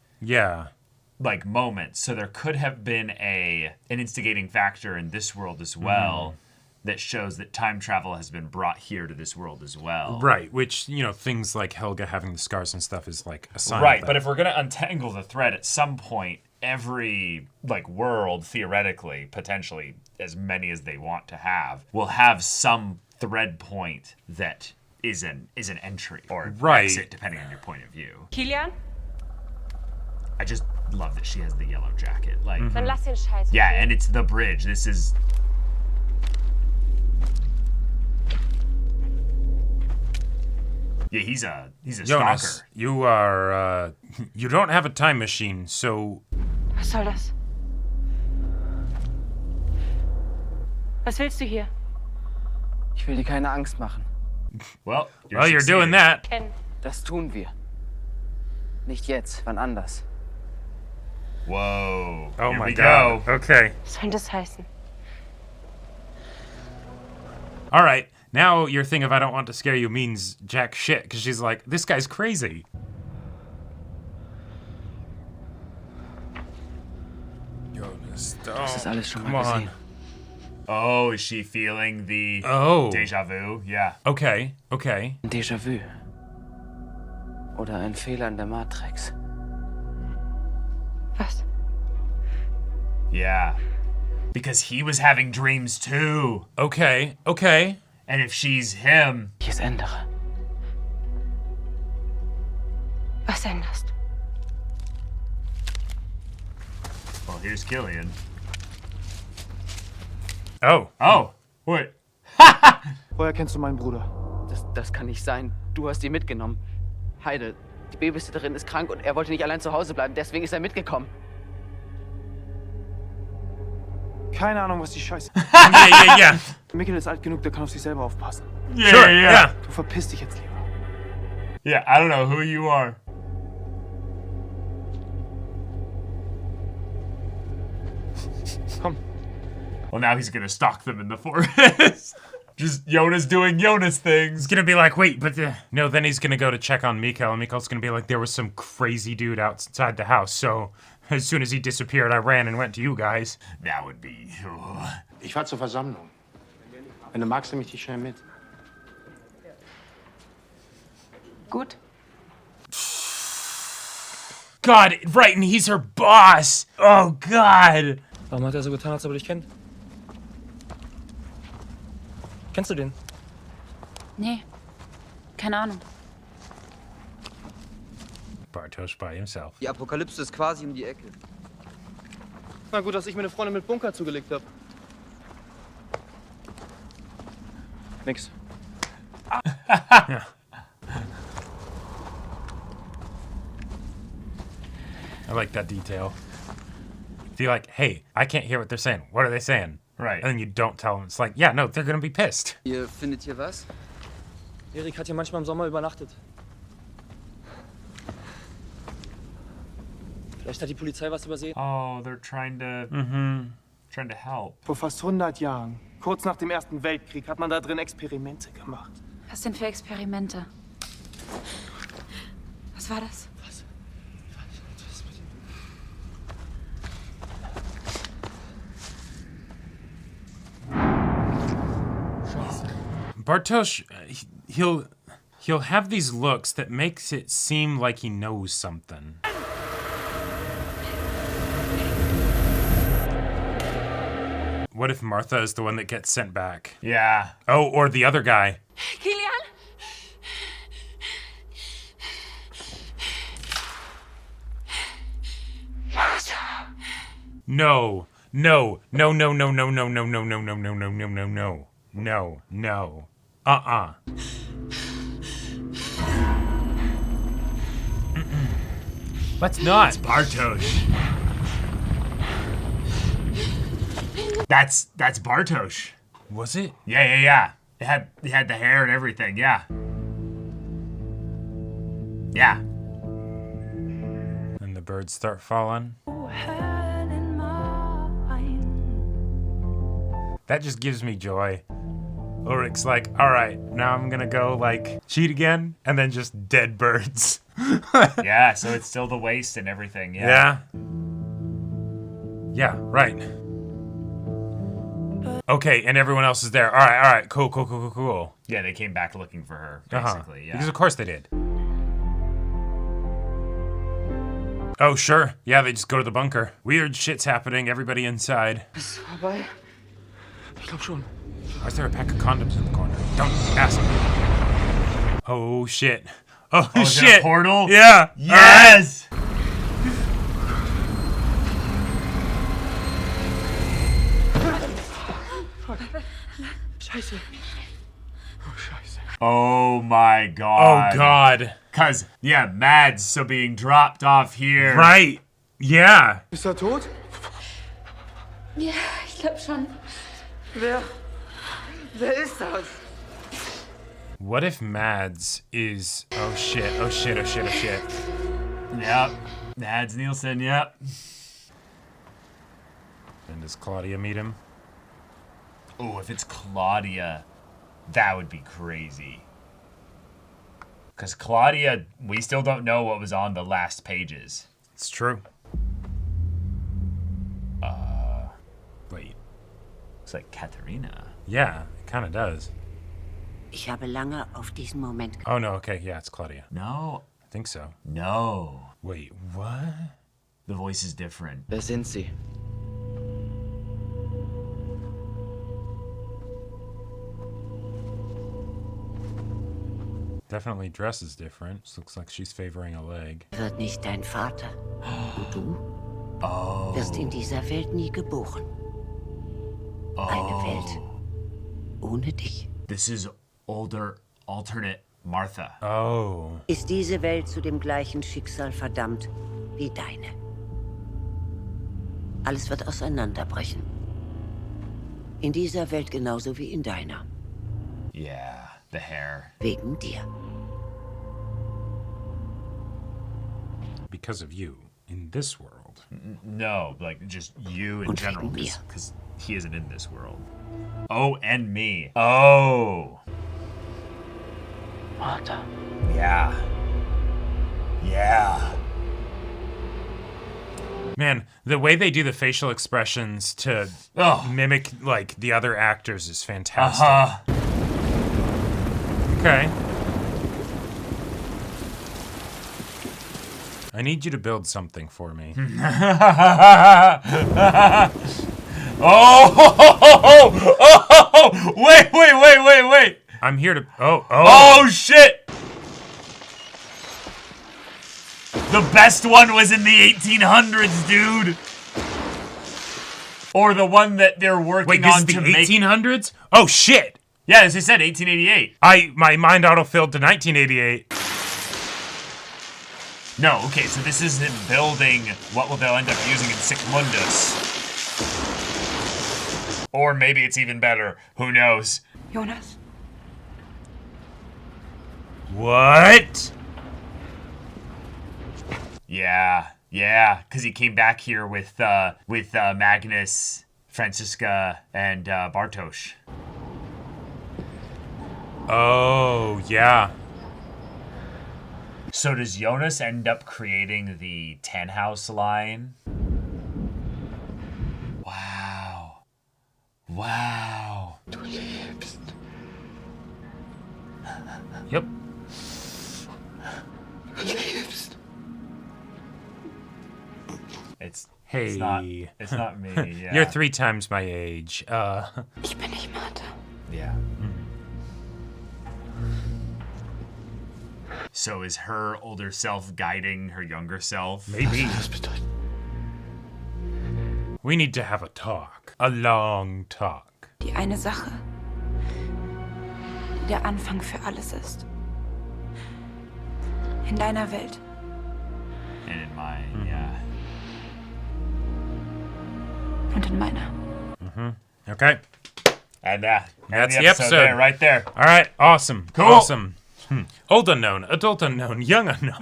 Speaker 1: moment. So there could have been an instigating factor in this world as well that shows that time travel has been brought here to this world as well.
Speaker 2: Right, which, you know, things like Helga having the scars and stuff is like a sign
Speaker 1: Right,
Speaker 2: of that.
Speaker 1: but if we're going to untangle the thread at some point, every like world, theoretically, potentially as many as they want to have, will have some thread point that is an entry or exit, depending on your point of view.
Speaker 15: Kilian?
Speaker 1: I just love that she has the yellow jacket. Like,
Speaker 15: Dann lass den Scheiß.
Speaker 1: yeah, and it's the bridge. This is. Yeah, he's a
Speaker 2: Jonas,
Speaker 1: stalker.
Speaker 2: you are, you don't have a time machine, so...
Speaker 15: Was soll das? Was willst du hier?
Speaker 8: Ich will dir keine Angst machen.
Speaker 1: Well,
Speaker 2: you're doing that.
Speaker 15: Ken.
Speaker 8: Das tun wir. Nicht jetzt, wann anders.
Speaker 1: Whoa.
Speaker 2: Oh
Speaker 1: Here
Speaker 2: my
Speaker 1: we
Speaker 2: God.
Speaker 1: go.
Speaker 2: Okay.
Speaker 15: Was soll das heißen?
Speaker 2: All right. Now your thing of I don't want to scare you means jack shit, because she's like, this guy's crazy.
Speaker 9: Das ist alles schon
Speaker 2: Come
Speaker 9: mal
Speaker 2: on.
Speaker 9: gesehen.
Speaker 1: Oh, is she feeling the deja vu? Yeah.
Speaker 2: Okay, okay.
Speaker 4: Ein Déjà-vu. Oder ein Fehler in der Matrix.
Speaker 15: Was?
Speaker 1: Yeah. Because he was having dreams too.
Speaker 2: Okay, okay.
Speaker 1: And if she's him...
Speaker 4: Ich es ändere.
Speaker 15: Was änderst?
Speaker 1: Well, here's Killian.
Speaker 2: Oh.
Speaker 1: Oh. What?
Speaker 8: Woher kennst du meinen Bruder?
Speaker 4: Das kann nicht sein. Du hast ihn mitgenommen. Heide, die Babysitterin ist krank und er wollte nicht allein zu Hause bleiben. Deswegen ist er mitgekommen.
Speaker 8: Keine Ahnung, was die Scheiße.
Speaker 2: Yeah.
Speaker 8: Mikkel ist alt genug, der kann auf sich selber aufpassen.
Speaker 1: Yeah.
Speaker 8: Du verpiss dich jetzt lieber.
Speaker 1: Yeah, I don't know who you are.
Speaker 8: Komm.
Speaker 1: Well, now he's gonna stalk them in the forest. Just Jonas doing Jonas things.
Speaker 2: He's gonna be like, wait, but no, then he's gonna go to check on Mikkel, and Mikkel's gonna be like, there was some crazy dude outside the house, so as soon as he disappeared, I ran and went to you guys.
Speaker 1: That would be...
Speaker 7: Ich fahr zur Versammlung. Wenn du magst, nimm ich dich schnell mit.
Speaker 16: Gut.
Speaker 2: God, right, and he's her boss. Oh, God.
Speaker 9: Warum hat er so getan, als ob er dich kennt? Kennst du den?
Speaker 15: Nee. Keine Ahnung.
Speaker 2: Bartosz by himself.
Speaker 11: Die Apokalypse ist quasi um die Ecke.
Speaker 8: Na gut, dass ich mir eine Freundin mit Bunker zugelegt habe. Nix.
Speaker 2: I like that detail. If you're like, hey, I can't hear what they're saying. What are they saying?
Speaker 1: Right.
Speaker 2: And then you don't tell them. It's like, yeah, no, they're gonna be pissed.
Speaker 11: Ihr findet hier was?
Speaker 9: Erik hat hier manchmal im Sommer übernachtet. Vielleicht hat die Polizei was übersehen.
Speaker 1: Oh, they're trying to... Trying to help.
Speaker 8: Vor fast 100 Jahren, kurz nach dem Ersten Weltkrieg, hat man da drin Experimente gemacht.
Speaker 15: Was denn für Experimente? Was war das?
Speaker 2: Bartosz, he'll have these looks that makes it seem like he knows something. What if Martha is the one that gets sent back?
Speaker 1: Yeah.
Speaker 2: Oh, or the other guy.
Speaker 15: Kilian?
Speaker 2: No. No. No, no, no, no, no, no, no, no, no, no, no, no, no, no. No, no. Let's not.
Speaker 1: It's Bartosz. That's Bartosz.
Speaker 2: Was it?
Speaker 1: Yeah. It had the hair and everything, yeah. Yeah.
Speaker 2: And the birds start falling. That just gives me joy. Ulrich's like, all right, now I'm gonna go like cheat again, and then just dead birds.
Speaker 1: Yeah, so it's still the waste and everything, yeah.
Speaker 2: Yeah, right. Okay, and everyone else is there. All right, cool.
Speaker 1: Yeah, they came back looking for her, basically, yeah.
Speaker 2: Because of course they did. Oh, sure. Yeah, they just go to the bunker. Weird shit's happening, everybody inside.
Speaker 4: Ist vorbei?
Speaker 9: Ich glaub schon.
Speaker 2: Why is there a pack of condoms in the corner? Don't ask me. Oh, shit. Oh,
Speaker 1: is
Speaker 2: shit.
Speaker 1: it a portal?
Speaker 2: Yeah.
Speaker 1: Yes!
Speaker 8: Scheiße. Oh, Scheiße.
Speaker 1: Oh my god.
Speaker 2: Oh, God.
Speaker 1: Cause, yeah, Mads so being dropped off here.
Speaker 2: Right. Yeah.
Speaker 8: Ist er tot?
Speaker 15: Ja, ich glaube schon.
Speaker 11: Wer ist das?
Speaker 2: What if Mads is... Oh, shit.
Speaker 1: Yep. Mads Nielsen, yep.
Speaker 2: And does Claudia meet him?
Speaker 1: Oh, if it's Claudia. That would be crazy. Because Claudia, we still don't know what was on the last pages.
Speaker 2: It's true. Wait.
Speaker 1: Looks like Katharina.
Speaker 2: Yeah, it kind of does.
Speaker 3: Ich habe lange auf diesen Moment
Speaker 2: Oh, no, okay, yeah, it's Claudia.
Speaker 1: No.
Speaker 2: I think so.
Speaker 1: No.
Speaker 2: Wait, what?
Speaker 1: The voice is different.
Speaker 4: Wer sind Sie?
Speaker 2: Definitely dress is different. This looks like she's favoring a leg.
Speaker 3: wird nicht dein Vater. Und du wirst in dieser Welt nie geboren. Eine Welt ohne dich.
Speaker 1: This is alternate Martha.
Speaker 2: Oh.
Speaker 3: Ist diese Welt zu dem gleichen Schicksal verdammt wie deine. Alles wird auseinanderbrechen. In dieser Welt genauso wie in deiner.
Speaker 1: Yeah, the hair.
Speaker 3: Wegen dir.
Speaker 2: Because of you. In this world.
Speaker 1: No, like just you in
Speaker 3: Und
Speaker 1: general.
Speaker 3: wegen mir.
Speaker 1: Because he isn't in this world. Oh, and me. Oh.
Speaker 4: Martha.
Speaker 1: Yeah. Yeah.
Speaker 2: Man, the way they do the facial expressions to mimic, like, the other actors is fantastic. Okay. I need you to build something for me.
Speaker 1: Wait.
Speaker 2: I'm here to...
Speaker 1: Oh, shit! The best one was in the 1800s, dude. Or the one that they're working on to make.
Speaker 2: 1800s? Oh, shit!
Speaker 1: Yeah, as I said, 1888.
Speaker 2: My mind autofilled to 1988.
Speaker 1: No, okay, so this is him building what will they'll end up using in Sic Mundus. Or maybe it's even better. Who knows?
Speaker 15: Jonas?
Speaker 2: What?
Speaker 1: Yeah, because he came back here with Magnus, Franziska, and Bartosz.
Speaker 2: Oh, yeah.
Speaker 1: So does Jonas end up creating the Tannhaus line? Wow.
Speaker 8: Du lebst.
Speaker 2: Yep.
Speaker 8: Du lebst.
Speaker 1: It's
Speaker 2: Hey.
Speaker 1: it's not me. Yeah.
Speaker 2: You're 3 times my age.
Speaker 15: Ich bin nicht Martha.
Speaker 1: Yeah. So is her older self guiding her younger self?
Speaker 2: Maybe. We need to have a talk. A long talk.
Speaker 15: Die eine Sache, die der Anfang für alles ist. In deiner Welt.
Speaker 1: And in mine, yeah.
Speaker 15: Und in meiner.
Speaker 2: Okay.
Speaker 1: And
Speaker 2: that's
Speaker 1: the
Speaker 2: the episode.
Speaker 1: there, right there.
Speaker 2: All right. Awesome.
Speaker 1: Cool.
Speaker 2: Awesome. Old unknown, adult unknown, young unknown.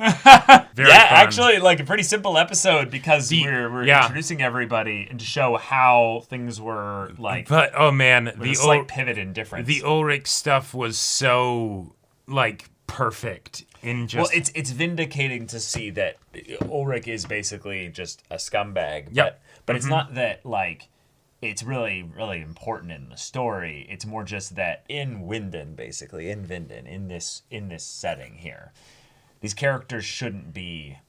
Speaker 2: Very
Speaker 1: yeah,
Speaker 2: fun.
Speaker 1: actually, like a pretty simple episode because we're introducing everybody and to show how things were like.
Speaker 2: But oh man,
Speaker 1: the slight pivot in difference.
Speaker 2: The Ulrich stuff was so like perfect in just.
Speaker 1: Well, it's vindicating to see that Ulrich is basically just a scumbag.
Speaker 2: Yep.
Speaker 1: But it's not that like. It's really, really important in the story. It's more just that in Winden, basically, in Winden, in this setting here, these characters shouldn't be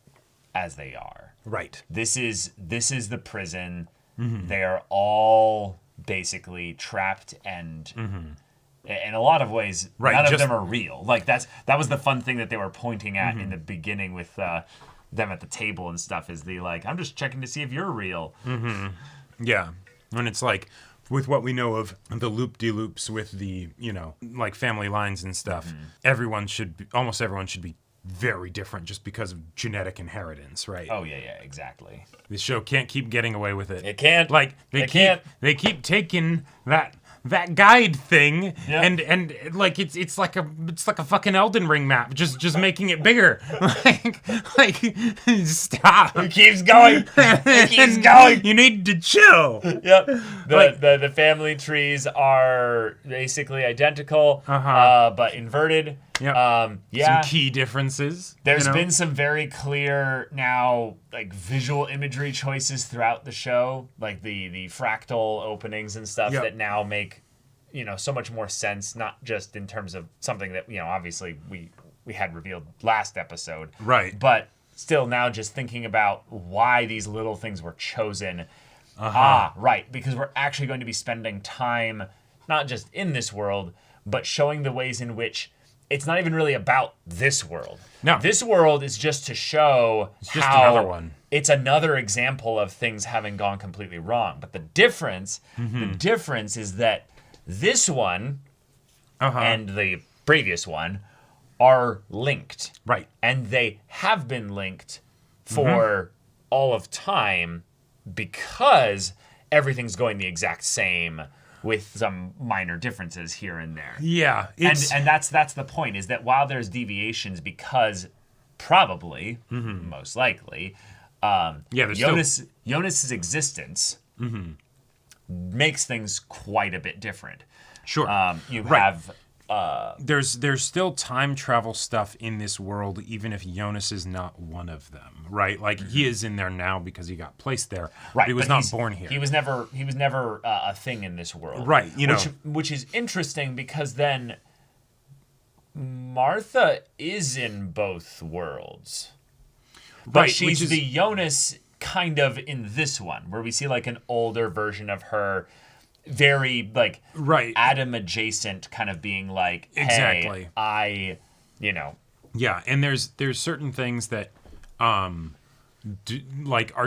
Speaker 1: as they are.
Speaker 2: Right.
Speaker 1: This is the prison. They are all basically trapped and in a lot of ways, none of them are real. Like that was the fun thing that they were pointing at in the beginning with them at the table and stuff. Is the like, I'm just checking to see if you're real.
Speaker 2: Yeah. And it's like, with what we know of the loop-de-loops with the, like family lines and stuff, almost everyone should be very different just because of genetic inheritance, right?
Speaker 1: Oh, yeah, exactly.
Speaker 2: This show can't keep getting away with it.
Speaker 1: It can't.
Speaker 2: Like, they
Speaker 1: can't.
Speaker 2: keep taking that that guide thing,
Speaker 1: Yeah.
Speaker 2: and like it's like a fucking Elden Ring map, just making it bigger. like stop.
Speaker 1: It keeps going. It keeps going.
Speaker 2: You need to chill.
Speaker 1: Yep. The family trees are basically identical, but inverted.
Speaker 2: Yep.
Speaker 1: Yeah.
Speaker 2: Some key differences.
Speaker 1: There's been some very clear now, like visual imagery choices throughout the show, like the fractal openings and stuff that now make, so much more sense. Not just in terms of something that obviously we had revealed last episode,
Speaker 2: right?
Speaker 1: But still, now just thinking about why these little things were chosen. Right, because we're actually going to be spending time not just in this world, but showing the ways in which it's not even really about this world.
Speaker 2: No.
Speaker 1: This world is just to show
Speaker 2: just
Speaker 1: how
Speaker 2: another one.
Speaker 1: It's another example of things having gone completely wrong. But the difference is that this one and the previous one are linked.
Speaker 2: Right.
Speaker 1: And they have been linked for all of time because everything's going the exact same with some minor differences here and there.
Speaker 2: Yeah.
Speaker 1: And that's the point, is that while there's deviations, because probably, most likely, Jonas's existence makes things quite a bit different.
Speaker 2: Sure.
Speaker 1: You have...
Speaker 2: there's still time travel stuff in this world, even if Jonas is not one of them, right? Like he is in there now because he got placed there,
Speaker 1: right?
Speaker 2: But he was not born here.
Speaker 1: He was never a thing in this world,
Speaker 2: right?
Speaker 1: Which is interesting because then Martha is in both worlds, but
Speaker 2: right?
Speaker 1: She's the Jonas kind of in this one, where we see like an older version of her. Very like Adam adjacent, kind of being like, hey,
Speaker 2: exactly.
Speaker 1: Yeah,
Speaker 2: and there's certain things that are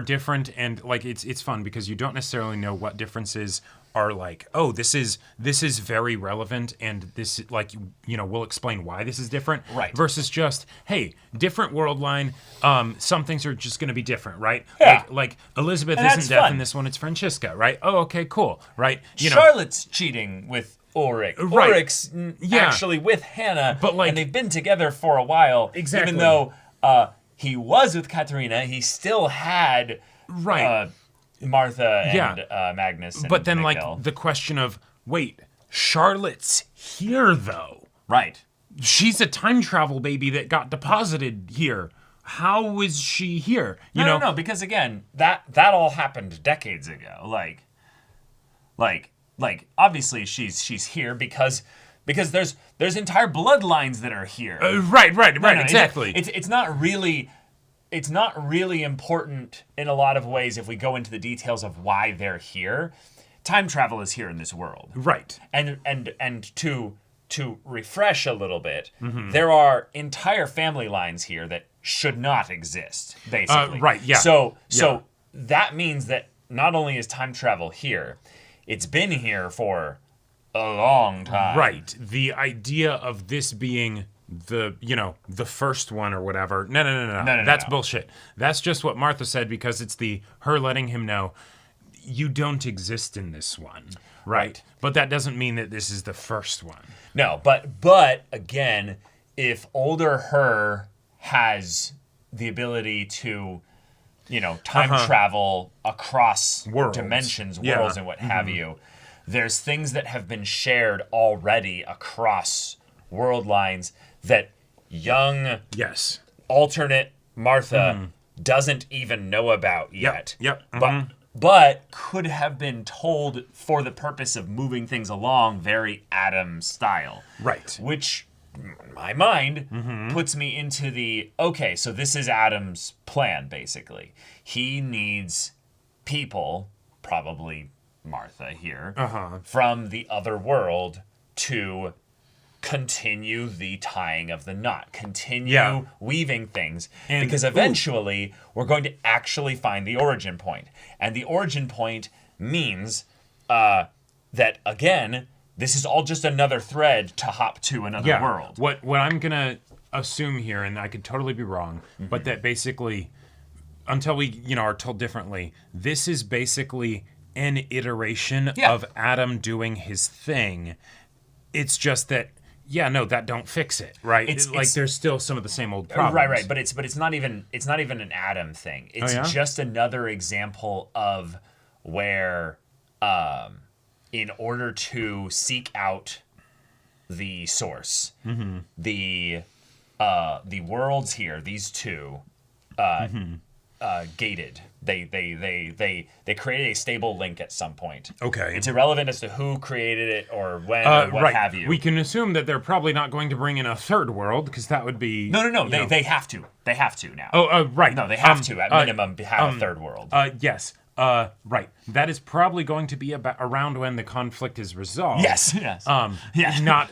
Speaker 2: different, and like it's fun because you don't necessarily know what differences are like. Oh, this is very relevant, and this we'll explain why this is different.
Speaker 1: Right.
Speaker 2: Versus just, hey, different world line. Some things are just going to be different, right?
Speaker 1: Yeah.
Speaker 2: Like Elizabeth
Speaker 1: and
Speaker 2: isn't deaf in this one; it's Francesca, right? Oh, okay, cool, right?
Speaker 1: Charlotte's cheating with Ulrich.
Speaker 2: Right.
Speaker 1: Ulrich's actually with Hannah,
Speaker 2: but
Speaker 1: and they've been together for a while.
Speaker 2: Exactly.
Speaker 1: Even though he was with Katerina, he still had Martha and Magnus. And
Speaker 2: but then,
Speaker 1: Mikhail.
Speaker 2: like, the question of, wait, Charlotte's here, though.
Speaker 1: Right.
Speaker 2: She's a time travel baby that got deposited here. How is she here?
Speaker 1: No, because again, that all happened decades ago. Like, obviously she's here because there's entire bloodlines that are here.
Speaker 2: Right, exactly.
Speaker 1: It's not really important in a lot of ways if we go into the details of why they're here. Time travel is here in this world.
Speaker 2: Right.
Speaker 1: And to refresh a little bit, there are entire family lines here that should not exist, basically.
Speaker 2: Right, yeah.
Speaker 1: So that means that not only is time travel here, it's been here for a long time.
Speaker 2: Right. The idea of this being the first one or whatever. No. That's bullshit. That's just what Martha said because it's her letting him know you don't exist in this one. Right. But that doesn't mean that this is the first one.
Speaker 1: No, but again, if older her has the ability to, time travel across dimensions, worlds, and what have you, there's things that have been shared already across world lines that young, alternate Martha doesn't even know about yet.
Speaker 2: Yep.
Speaker 1: But could have been told for the purpose of moving things along very Adam style.
Speaker 2: Right.
Speaker 1: Which, in my mind, puts me into okay, so this is Adam's plan, basically. He needs people, probably Martha here, from the other world to continue the tying of the knot, continue weaving things, because eventually we're going to actually find the origin point. And the origin point means that, again, this is all just another thread to hop to another world.
Speaker 2: What I'm going to assume here, and I could totally be wrong, but that basically, until we are told differently, this is basically an iteration of Adam doing his thing. It's just that, that don't fix it, right? It's there's still some of the same old problems.
Speaker 1: Right. But it's not even an Adam thing. It's just another example of where, in order to seek out the source, the worlds here, these two, gated. They created a stable link at some point.
Speaker 2: Okay.
Speaker 1: It's irrelevant as to who created it or when or what have you.
Speaker 2: We can assume that they're probably not going to bring in a third world, because that would be...
Speaker 1: No. They have to. They have to now.
Speaker 2: Oh, right.
Speaker 1: No, they have to, at minimum, have a third world.
Speaker 2: Yes. Right. That is probably going to be around when the conflict is resolved.
Speaker 1: Yes.
Speaker 2: Not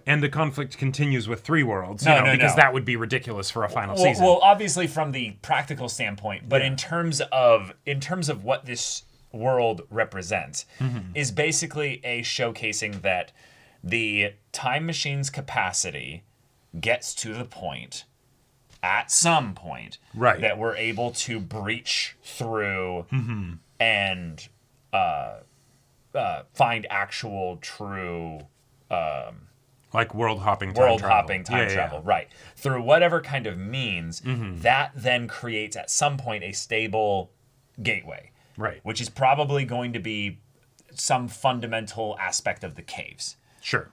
Speaker 2: and the conflict continues with 3 worlds. Because that would be ridiculous for a final season.
Speaker 1: Well, obviously from the practical standpoint, but in terms of what this world represents, is basically a showcasing that the time machine's capacity gets to the point, at some point, that we're able to breach through and find actual true
Speaker 2: like world hopping time travel.
Speaker 1: Right, through whatever kind of means. That then creates at some point a stable gateway,
Speaker 2: right,
Speaker 1: which is probably going to be some fundamental aspect of the caves.
Speaker 2: Sure.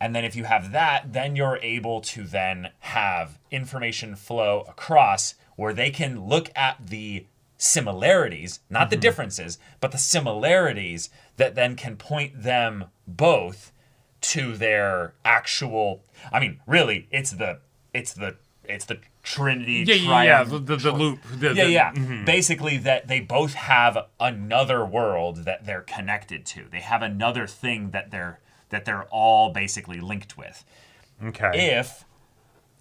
Speaker 1: And then if you have that, then you're able to then have information flow across where they can look at the similarities, not the differences, but the similarities that then can point them both to their actual, I mean, really, it's the Trinity triumph.
Speaker 2: The loop.
Speaker 1: Basically, that they both have another world that they're connected to. They have another thing that they're all basically linked with.
Speaker 2: Okay.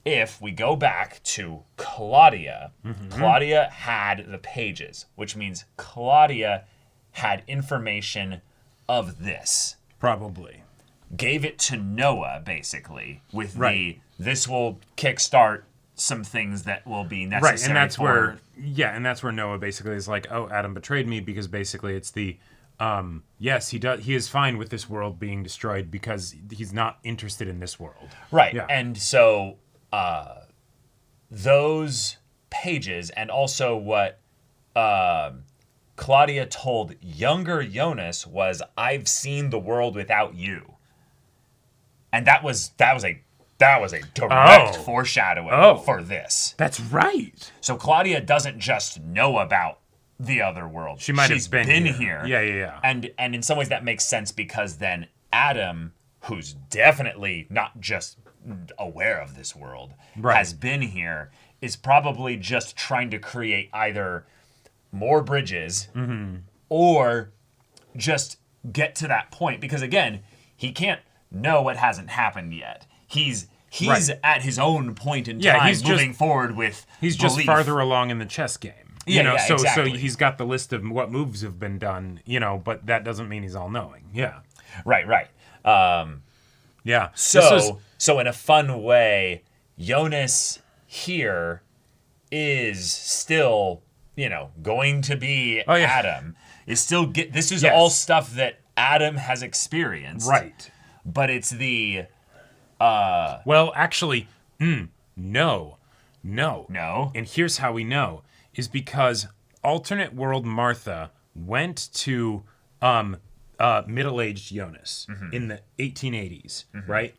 Speaker 1: If we go back to Claudia, Claudia had the pages, which means Claudia had information of this.
Speaker 2: Probably.
Speaker 1: Gave it to Noah, basically, with this will kickstart some things that will be necessary.
Speaker 2: Right, and that's where Noah basically is like, oh, Adam betrayed me, because basically it's the yes, he does. He is fine with this world being destroyed because he's not interested in this world.
Speaker 1: Right.
Speaker 2: Yeah.
Speaker 1: And so those pages, and also what Claudia told younger Jonas was, "I've seen the world without you," and that was a direct foreshadowing for this.
Speaker 2: That's right.
Speaker 1: So Claudia doesn't just know about the other world.
Speaker 2: She's been
Speaker 1: here.
Speaker 2: Yeah.
Speaker 1: And in some ways that makes sense, because then Adam, who's definitely not just aware of this world, has been here, is probably just trying to create either more bridges or just get to that point. Because again, he can't know what hasn't happened yet. He's at his own point in time, moving forward with
Speaker 2: He's
Speaker 1: belief.
Speaker 2: just farther along in the chess game. So he's got the list of what moves have been done, but that doesn't mean he's all knowing. Yeah.
Speaker 1: Right.
Speaker 2: Yeah.
Speaker 1: So in a fun way, Jonas here is still, going to be Adam. Is still this is all stuff that Adam has experienced.
Speaker 2: Right.
Speaker 1: But it's the
Speaker 2: well, actually, no. And here's how we know. Is because alternate world Martha went to middle-aged Jonas in the 1880s, right?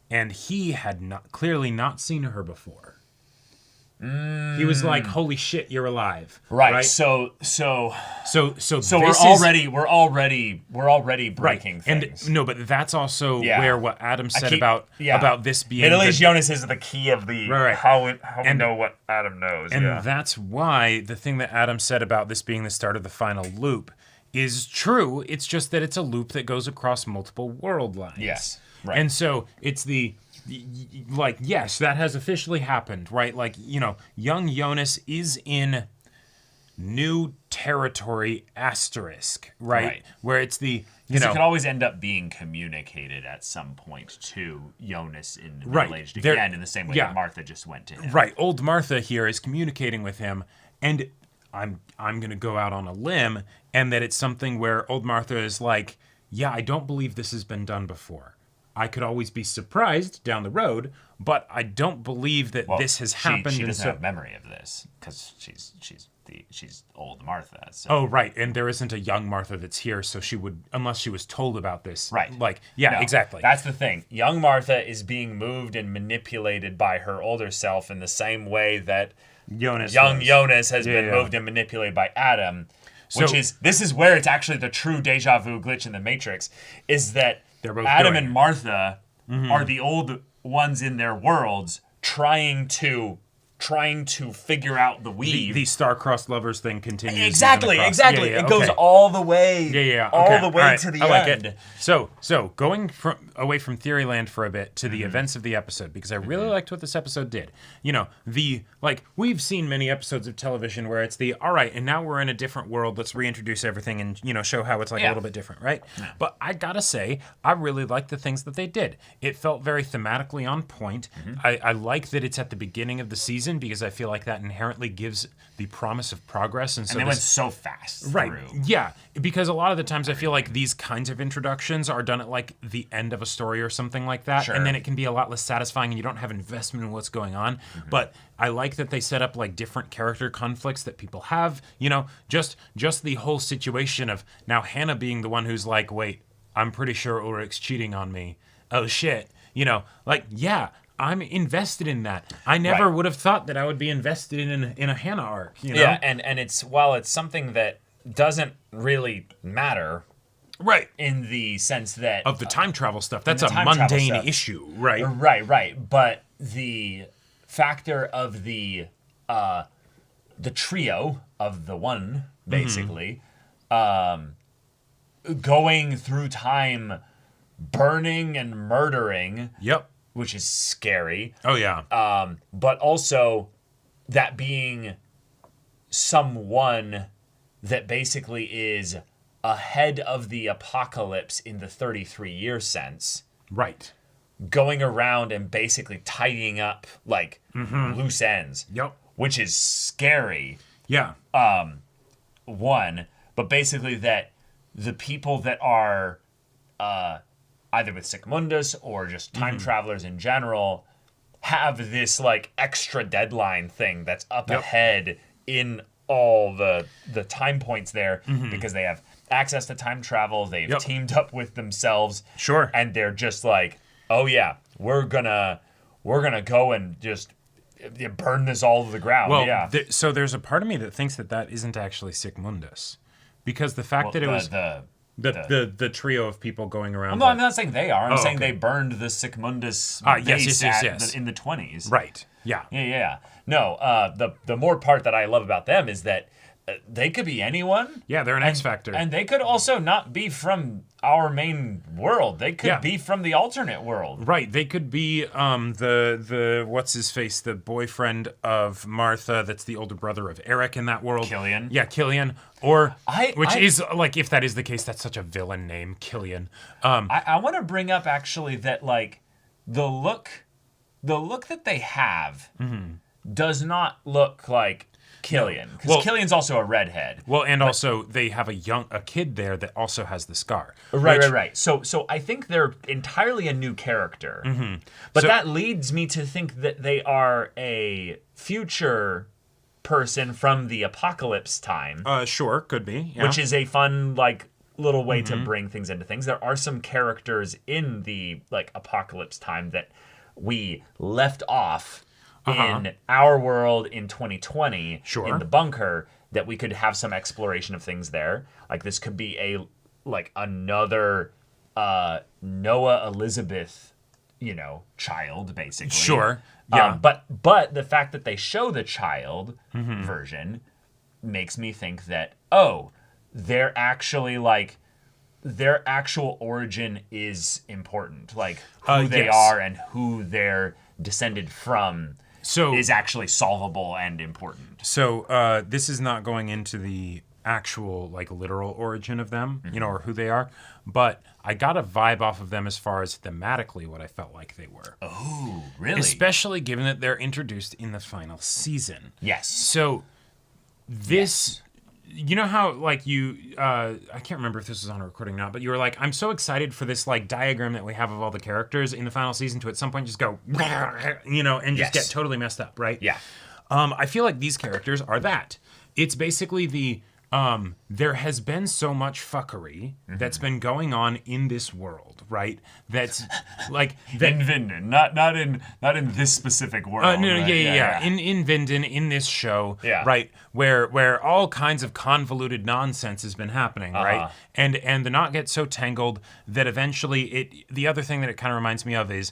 Speaker 2: And he had clearly not seen her before. He was like, "Holy shit, you're alive!"
Speaker 1: Right. So we're already breaking things.
Speaker 2: And but that's also where what Adam said about this being
Speaker 1: middle-aged Jonas is the key of the how we know what Adam knows.
Speaker 2: And that's why the thing that Adam said about this being the start of the final loop is true. It's just that it's a loop that goes across multiple world lines.
Speaker 1: Yes. Right.
Speaker 2: And so it's yes, that has officially happened, right? Young Jonas is in new territory asterisk, right? Where it's it
Speaker 1: could always end up being communicated at some point to Jonas in the middle-aged again, in the same way that Martha just went to him.
Speaker 2: Right. Old Martha here is communicating with him, and I'm going to go out on a limb, and that it's something where old Martha is like, yeah, I don't believe this has been done before. I could always be surprised down the road, but I don't believe that this has happened.
Speaker 1: She doesn't have memory of this because she's old Martha. So.
Speaker 2: Oh, right. And there isn't a young Martha that's here, so she would, unless she was told about this.
Speaker 1: Right.
Speaker 2: Like, yeah,
Speaker 1: No,
Speaker 2: exactly.
Speaker 1: That's the thing. Young Martha is being moved and manipulated by her older self in the same way that young Jonas has been moved and manipulated by Adam, this is where it's actually the true deja vu glitch in the Matrix, is that Adam and Martha are the old ones in their worlds trying to figure out the weave.
Speaker 2: The star-crossed lovers thing continues.
Speaker 1: Exactly. It goes all the way to the end.
Speaker 2: It. So going away from Theoryland for a bit to the events of the episode, because I really liked what this episode did. You know, we've seen many episodes of television where it's all right, and now we're in a different world, let's reintroduce everything and, show how it's a little bit different, right? Yeah. But I gotta say, I really liked the things that they did. It felt very thematically on point. I like that it's at the beginning of the season, because I feel like that inherently gives the promise of progress. And
Speaker 1: they went so fast.
Speaker 2: Right.
Speaker 1: Through.
Speaker 2: Yeah. Because a lot of the times I feel like these kinds of introductions are done at like the end of a story or something like that.
Speaker 1: Sure.
Speaker 2: And then it can be a lot less satisfying and you don't have investment in what's going on. But I like that they set up like different character conflicts that people have, just the whole situation of now Hannah being the one who's like, wait, I'm pretty sure Ulrich's cheating on me. Oh shit. I'm invested in that. I never would have thought that I would be invested in a Hannah arc.
Speaker 1: Yeah, and it's while it's something that doesn't really matter,
Speaker 2: right?
Speaker 1: In the sense that
Speaker 2: of the time travel stuff, that's a mundane issue, right?
Speaker 1: Right. But the factor of the trio of the one, basically, going through time, burning and murdering.
Speaker 2: Yep.
Speaker 1: Which is scary.
Speaker 2: Oh, yeah.
Speaker 1: But also that being someone that basically is ahead of the apocalypse in the 33-year sense.
Speaker 2: Right.
Speaker 1: Going around and basically tidying up, loose ends.
Speaker 2: Yep.
Speaker 1: Which is scary.
Speaker 2: Yeah.
Speaker 1: One. But basically that the people that are... either with Sigmundus or just time travelers in general, have this extra deadline thing that's up ahead in all the time points there because they have access to time travel. They've teamed up with themselves.
Speaker 2: Sure.
Speaker 1: And they're just like, oh yeah, we're gonna go and just burn this all to the ground.
Speaker 2: Well, so there's a part of me that thinks that isn't actually Sigmundus, because the fact that it was the trio of people going around.
Speaker 1: No, I'm not saying they are. I'm saying they burned the Sigmundus base in the 20s.
Speaker 2: Right. Yeah.
Speaker 1: Yeah. No, the more part that I love about them is that they could be anyone.
Speaker 2: Yeah, they're an X Factor.
Speaker 1: And they could also not be from our main world. They could be from the alternate world.
Speaker 2: Right. They could be the what's his face, the boyfriend of Martha that's the older brother of Eric in that world.
Speaker 1: Killian.
Speaker 2: Yeah, Killian. Or is if that is the case, that's such a villain name, Killian.
Speaker 1: I want to bring up actually that the look that they have does not look like Killian, because Killian's also a redhead.
Speaker 2: Well, and also they have a kid there that also has the scar.
Speaker 1: Right. So I think they're entirely a new character. But that leads me to think that they are a future person from the apocalypse time.
Speaker 2: Sure, could be. Yeah.
Speaker 1: Which is a fun little way to bring things into things. There are some characters in the apocalypse time that we left off in our world in 2020 in the bunker, that we could have some exploration of things there. This could be another Noah Elizabeth, child, basically.
Speaker 2: Sure. Yeah.
Speaker 1: But the fact that they show the child version makes me think that they're actually their actual origin is important. Who they are and who they're descended from is actually solvable and important.
Speaker 2: So this is not going into the actual literal origin of them, or who they are, but I got a vibe off of them as far as thematically what I felt like they were.
Speaker 1: Oh, really?
Speaker 2: Especially given that they're introduced in the final season.
Speaker 1: Yes.
Speaker 2: So this, you know how like I can't remember if this was on a recording or not, but you were like, I'm so excited for this like diagram that we have of all the characters in the final season to at some point just go, and just get totally messed up, right?
Speaker 1: Yeah.
Speaker 2: I feel like these characters are that. It's basically the there has been so much fuckery that's been going on in this world, right? That's like
Speaker 1: in Vinden, not in this specific world.
Speaker 2: No,
Speaker 1: right?
Speaker 2: yeah. In Vinden, in this show, right, where all kinds of convoluted nonsense has been happening, right? And the knot gets so tangled that eventually the other thing that it kind of reminds me of is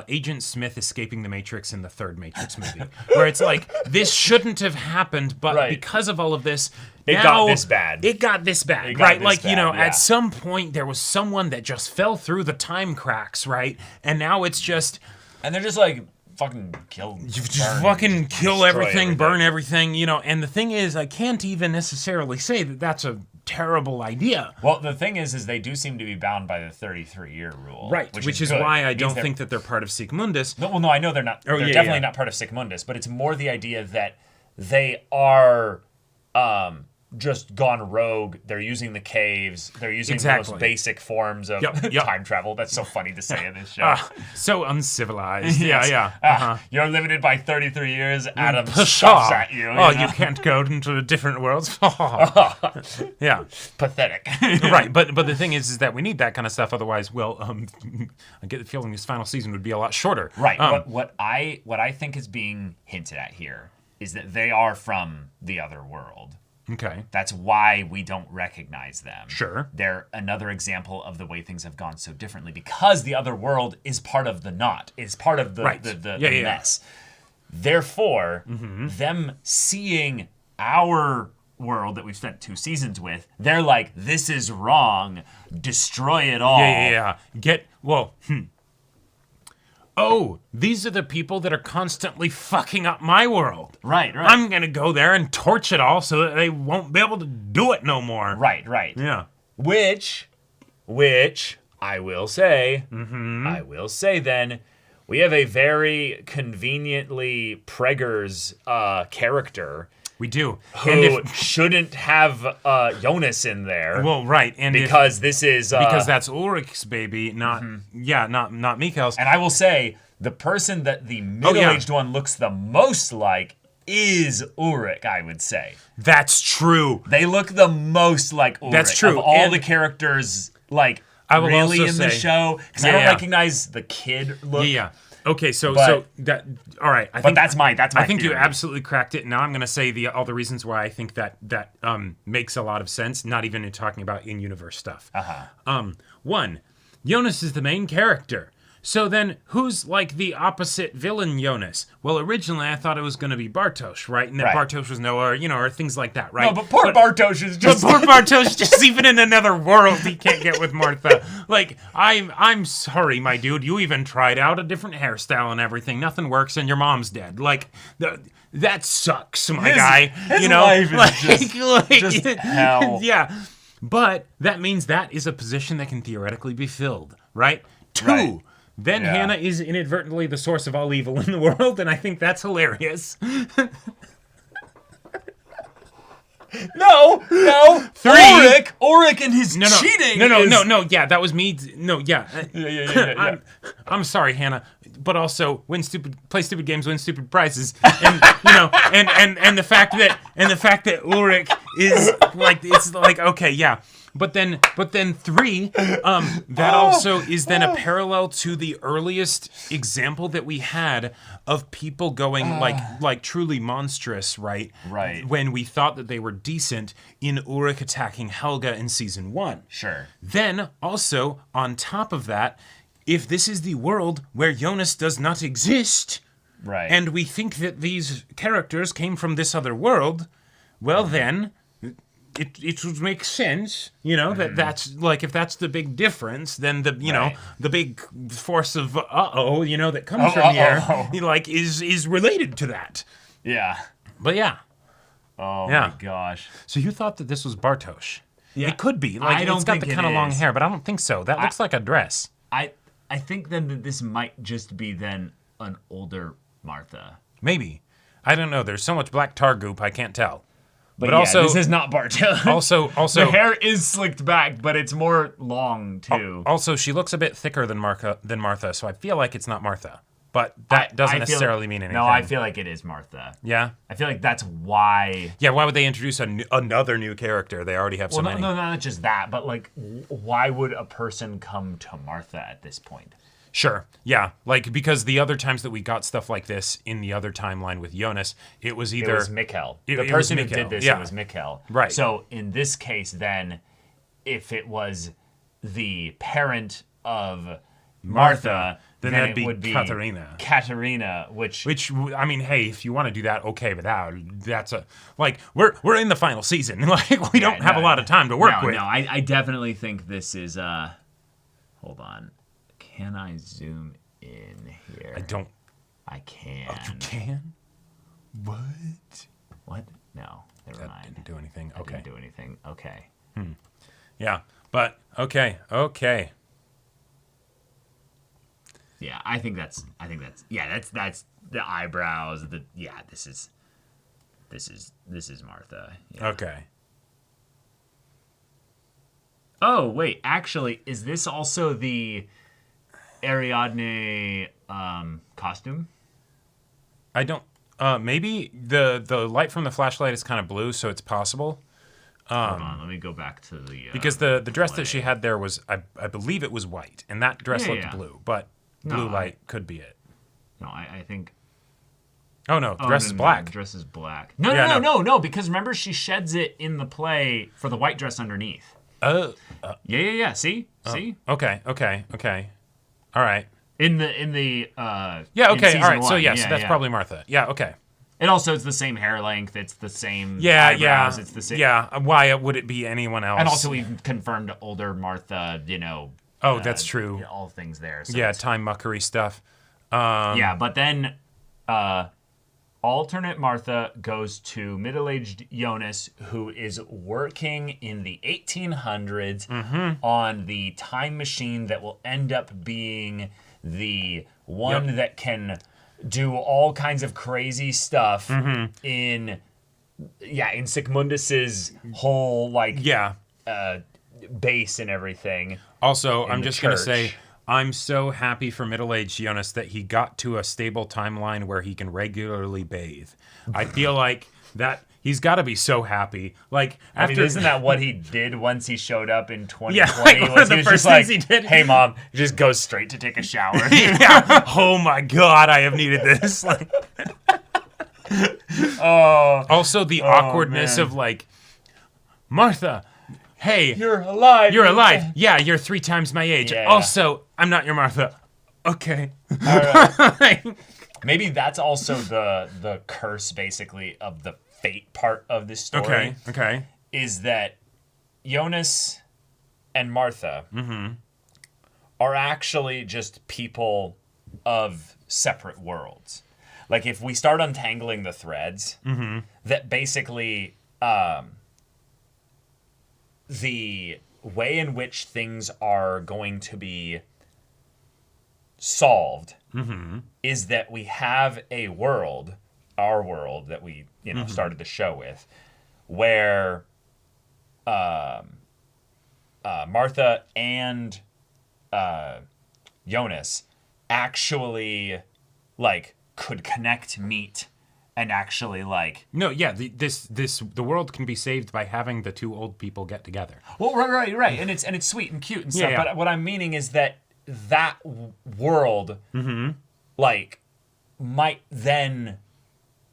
Speaker 2: Agent Smith escaping the Matrix in the third Matrix movie, where it's like, this shouldn't have happened, but because of all of this,
Speaker 1: It got this bad.
Speaker 2: It got this bad, right? Like, at some point there was someone that just fell through the time cracks, right? And now it's just...
Speaker 1: And they're just like, fucking kill...
Speaker 2: fucking kill everything, burn everything, And the thing is, I can't even necessarily say that that's a terrible idea.
Speaker 1: Well, the thing is they do seem to be bound by the 33-year rule.
Speaker 2: Right, which is why I don't think that they're part of Sigmundus.
Speaker 1: No, I know they're not. They're definitely not part of Sigmundus, but it's more the idea that they are... just gone rogue. They're using the caves. They're using the most basic forms of time travel. That's so funny to say in this show.
Speaker 2: So uncivilized.
Speaker 1: Yes.
Speaker 2: Yeah.
Speaker 1: You're limited by 33 years. Adam scoffs at you.
Speaker 2: You can't go into the different worlds. Yeah.
Speaker 1: Pathetic.
Speaker 2: Right, but the thing is that we need that kind of stuff. Otherwise, I get the feeling this final season would be a lot shorter.
Speaker 1: Right. What I think is being hinted at here is that they are from the other world.
Speaker 2: Okay.
Speaker 1: That's why we don't recognize them.
Speaker 2: Sure.
Speaker 1: They're another example of the way things have gone so differently because the other world is part of the knot, is part of the mess. Therefore, them seeing our world that we've spent 2 seasons with, they're like, this is wrong. Destroy it all.
Speaker 2: Yeah. Oh, these are the people that are constantly fucking up my world.
Speaker 1: Right.
Speaker 2: I'm going to go there and torch it all so that they won't be able to do it no more.
Speaker 1: Right.
Speaker 2: Yeah.
Speaker 1: Which I will say, then, we have a very conveniently Preggers character.
Speaker 2: We do.
Speaker 1: Who shouldn't have Jonas in there.
Speaker 2: Well, right. And
Speaker 1: because this is...
Speaker 2: because that's Ulrich's baby, not Mikael's.
Speaker 1: And I will say, the person that the middle-aged one looks the most like is Ulrich, I would say.
Speaker 2: That's true.
Speaker 1: They look the most like Ulrich.
Speaker 2: That's true.
Speaker 1: Of all the characters, like,
Speaker 2: I will
Speaker 1: really
Speaker 2: also
Speaker 1: in
Speaker 2: say,
Speaker 1: the show. Because I don't recognize the kid look.
Speaker 2: Yeah. Okay, so that all right. I
Speaker 1: think that's my.
Speaker 2: I think you absolutely cracked it. Now I'm going to say all the reasons why I think that makes a lot of sense. Not even in talking about in-universe stuff. One, Jonas is the main character. So then, who's like the opposite villain Jonas? Well, originally I thought it was going to be Bartosz, right? And that Bartosz was Noah, or things like that, right?
Speaker 1: No, but Bartosz is just...
Speaker 2: But poor Bartosz, just even in another world, he can't get with Martha. Like, I'm sorry, my dude, you even tried out a different hairstyle and everything. Nothing works, and your mom's dead. Like, that sucks, my guy.
Speaker 1: His life is just hell.
Speaker 2: Yeah. But that means that is a position that can theoretically be filled, right? Two, then Hannah is inadvertently the source of all evil in the world, and I think that's hilarious.
Speaker 1: No.
Speaker 2: Three.
Speaker 1: Ulrich and his cheating.
Speaker 2: No. Yeah, that was me. No, yeah. I'm sorry, Hannah, but also play stupid games, win stupid prizes, and and the fact that Ulrich is like, it's like, okay, yeah. But then 3, that also is then a parallel to the earliest example that we had of people going like truly monstrous, right?
Speaker 1: Right.
Speaker 2: When we thought that they were decent in Ulrich attacking Helga in season 1.
Speaker 1: Sure.
Speaker 2: Then also on top of that, if this is the world where Jonas does not exist,
Speaker 1: right,
Speaker 2: and we think that these characters came from this other world, well then... It would make sense, that's like, if that's the big difference, then the big force of that comes from here, like is related to that.
Speaker 1: Yeah.
Speaker 2: But yeah.
Speaker 1: Oh my gosh.
Speaker 2: So you thought that this was Bartosz?
Speaker 1: Yeah.
Speaker 2: It could be. Like,
Speaker 1: I don't
Speaker 2: it's got
Speaker 1: think
Speaker 2: the
Speaker 1: it
Speaker 2: kind of long
Speaker 1: is.
Speaker 2: hair, but I don't think so. That looks like a dress.
Speaker 1: I think then that this might just be then an older Martha.
Speaker 2: Maybe. I don't know. There's so much black tar goop, I can't tell.
Speaker 1: But
Speaker 2: But
Speaker 1: yeah,
Speaker 2: also-
Speaker 1: this is not Barta.
Speaker 2: Also,
Speaker 1: the hair is slicked back, but it's more long too.
Speaker 2: Also, she looks a bit thicker than Martha, so I feel like it's not Martha. But that doesn't necessarily mean anything.
Speaker 1: No, I feel like it is Martha.
Speaker 2: Yeah?
Speaker 1: I feel like that's why.
Speaker 2: Yeah, why would they introduce another new character? They already have so many.
Speaker 1: No, not just that, but like, why would a person come to Martha at this point?
Speaker 2: Sure. Yeah. Like, because the other times that we got stuff like this in the other timeline with Jonas, it was either...
Speaker 1: It was Mikkel.
Speaker 2: The
Speaker 1: The person who did this, it was Mikkel.
Speaker 2: Right.
Speaker 1: So in this case, then, if it was the parent of Martha,
Speaker 2: then
Speaker 1: then
Speaker 2: that'd
Speaker 1: it
Speaker 2: be
Speaker 1: would be
Speaker 2: Katarina.
Speaker 1: which
Speaker 2: I mean, hey, if you want to do that, okay, but that's a... Like, we're in the final season. Like, we don't have a lot of time to work with.
Speaker 1: No, I definitely think this is... Hold on. Can I zoom in here? I can.
Speaker 2: Oh, you can? What?
Speaker 1: What? No, never mind.
Speaker 2: Didn't do anything. Okay.
Speaker 1: Didn't do anything. Okay.
Speaker 2: Yeah, but okay.
Speaker 1: Yeah, I think that's the eyebrows. This is Martha. Yeah.
Speaker 2: Okay.
Speaker 1: Oh wait, actually, is this also the Ariadne costume?
Speaker 2: I don't. Maybe the light from the flashlight is kind of blue, so it's possible.
Speaker 1: Hold on, let me go back to the
Speaker 2: because the dress that she had there was I believe it was white, and that dress looked blue, but blue light could be it.
Speaker 1: No, I think.
Speaker 2: Oh no, the dress is black.
Speaker 1: The dress is black. No, because remember she sheds it in the play for the white dress underneath.
Speaker 2: Oh.
Speaker 1: Yeah. See.
Speaker 2: Okay. All right.
Speaker 1: In the
Speaker 2: yeah. Okay.
Speaker 1: in
Speaker 2: All right.
Speaker 1: season
Speaker 2: So
Speaker 1: one.
Speaker 2: yes, that's probably Martha. Yeah. Okay.
Speaker 1: It also is the same hair length. It's the same
Speaker 2: eyebrows.
Speaker 1: eyebrows. It's the same.
Speaker 2: Yeah. Why would it be anyone else?
Speaker 1: And also we've confirmed older Martha.
Speaker 2: Oh, that's true.
Speaker 1: All things there. So
Speaker 2: yeah. Time muckery stuff.
Speaker 1: Yeah, but then alternate Martha goes to middle-aged Jonas, who is working in the 1800s on the time machine that will end up being the one that can do all kinds of crazy stuff in Sigmundus's whole base and everything.
Speaker 2: Also, I'm just going to say, I'm so happy for middle-aged Jonas that he got to a stable timeline where he can regularly bathe. I feel like that he's got to be so happy. Like, after
Speaker 1: isn't that what he did once he showed up in 2020?
Speaker 2: Yeah, like one of the first things he did.
Speaker 1: Hey, Mom, just goes straight to take a shower.
Speaker 2: Yeah. Oh my God, I have needed this. Like, also, the awkwardness of Martha. Hey,
Speaker 1: you're alive.
Speaker 2: You're alive. Yeah, you're 3 times my age.
Speaker 1: Yeah.
Speaker 2: Also, I'm not your Martha. Okay.
Speaker 1: All right. Maybe that's also the curse, basically, of the fate part of this story.
Speaker 2: Okay.
Speaker 1: Is that Jonas and Martha are actually just people of separate worlds. Like, if we start untangling the threads, that basically the way in which things are going to be solved is that we have a world, our world that we started the show with, where Martha and Jonas actually could connect, meet, and actually
Speaker 2: No, yeah, the world can be saved by having the 2 old people get together.
Speaker 1: Well, right, and it's sweet and cute and stuff.
Speaker 2: Yeah.
Speaker 1: But what I'm meaning is that world, might then,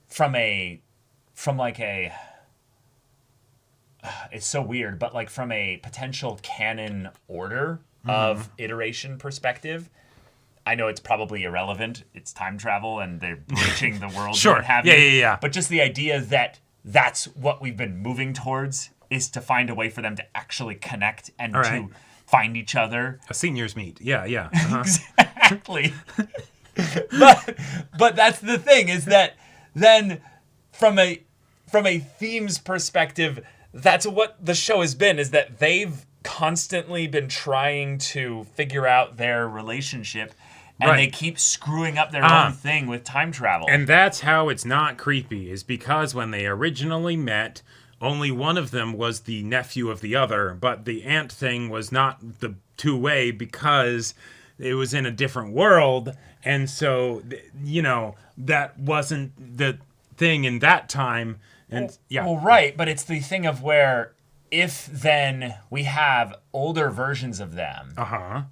Speaker 1: from it's so weird, but from a potential canon order of iteration perspective. I know it's probably irrelevant. It's time travel, and they're breaching the world.
Speaker 2: Sure.
Speaker 1: And what have
Speaker 2: Yeah.
Speaker 1: you. But just the idea that that's what we've been moving towards is to find a way for them to actually connect and to find each other.
Speaker 2: A seniors meet. Yeah.
Speaker 1: Exactly. but that's the thing, is that then from a themes perspective, that's what the show has been, is that they've constantly been trying to figure out their relationship. And they keep screwing up their own thing with time travel.
Speaker 2: And that's how it's not creepy, is because when they originally met, only one of them was the nephew of the other, but the aunt thing was not the two-way because it was in a different world, and so, that wasn't the thing in that time, and
Speaker 1: Well, right, but it's the thing of where if then we have older versions of them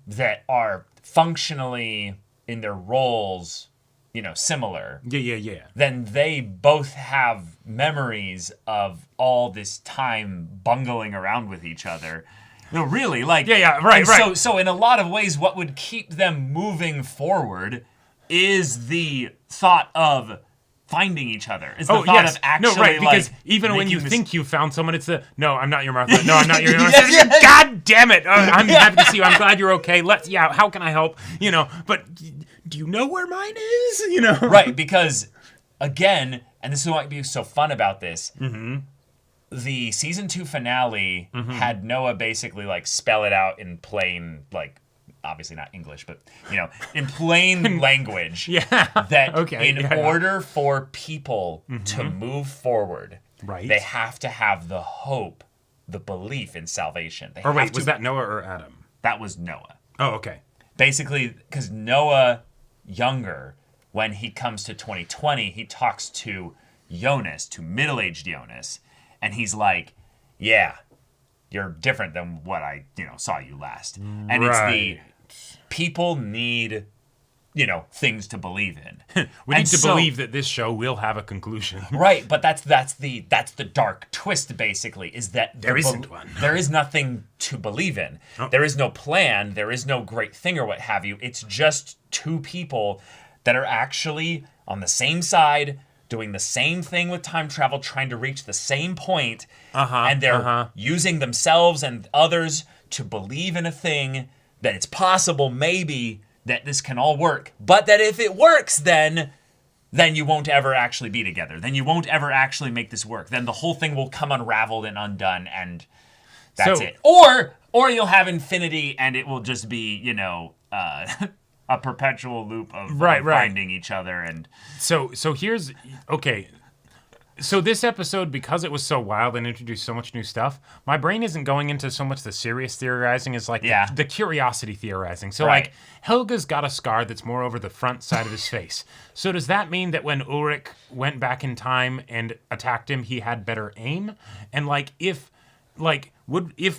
Speaker 1: that are functionally in their roles, similar.
Speaker 2: Yeah.
Speaker 1: Then they both have memories of all this time bungling around with each other. No, really, like
Speaker 2: right.
Speaker 1: So in a lot of ways, what would keep them moving forward is the thought of finding each other. It's the thought of actually,
Speaker 2: because even when you think you found someone, it's no, I'm not your Martha. No, I'm not your Martha.
Speaker 1: Yes.
Speaker 2: God damn it! I'm happy to see you. I'm glad you're okay. How can I help? But do you know where mine is?
Speaker 1: Right, because again, and this is what might be so fun about this. The season 2 finale had Noah basically spell it out in plain, obviously not English, but in plain language. That in order for people to move forward, they have to have the hope, the belief in salvation.
Speaker 2: Was that Noah or Adam?
Speaker 1: That was Noah.
Speaker 2: Oh, okay.
Speaker 1: Basically, because Noah, younger, when he comes to 2020, he talks to Jonas, to middle-aged Jonas, and he's like, yeah, you're different than what I, saw you last. And it's the people need, things to believe in.
Speaker 2: We need to believe that this show will have a conclusion.
Speaker 1: Right, but that's the dark twist, basically, is that
Speaker 2: there isn't one.
Speaker 1: There is nothing to believe in. Oh. There is no plan. There is no great thing or what have you. It's just two people that are actually on the same side, doing the same thing with time travel, trying to reach the same point, and they're using themselves and others to believe in a thing that it's possible, maybe, that this can all work. But that if it works, then you won't ever actually be together. Then you won't ever actually make this work. Then the whole thing will come unraveled and undone, and that's it. Or you'll have infinity, and it will just be, a perpetual loop of finding each other. And
Speaker 2: so here's okay. So this episode, because it was so wild and introduced so much new stuff, my brain isn't going into so much the serious theorizing as the curiosity theorizing. So Helga's got a scar that's more over the front side of his face. So does that mean that when Ulrich went back in time and attacked him, he had better aim? And if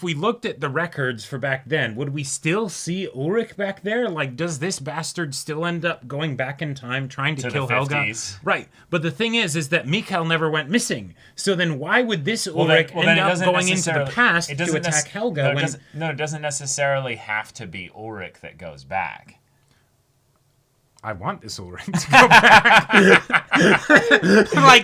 Speaker 2: we looked at the records for back then, would we still see Ulrich back there? Does this bastard still end up going back in time trying to kill Helga? Right. But the thing is that Mikhail never went missing. So then why would this Ulrich end up going into the past to attack Helga?
Speaker 1: It doesn't necessarily have to be Ulrich that goes back.
Speaker 2: I want this Ulrich to go back.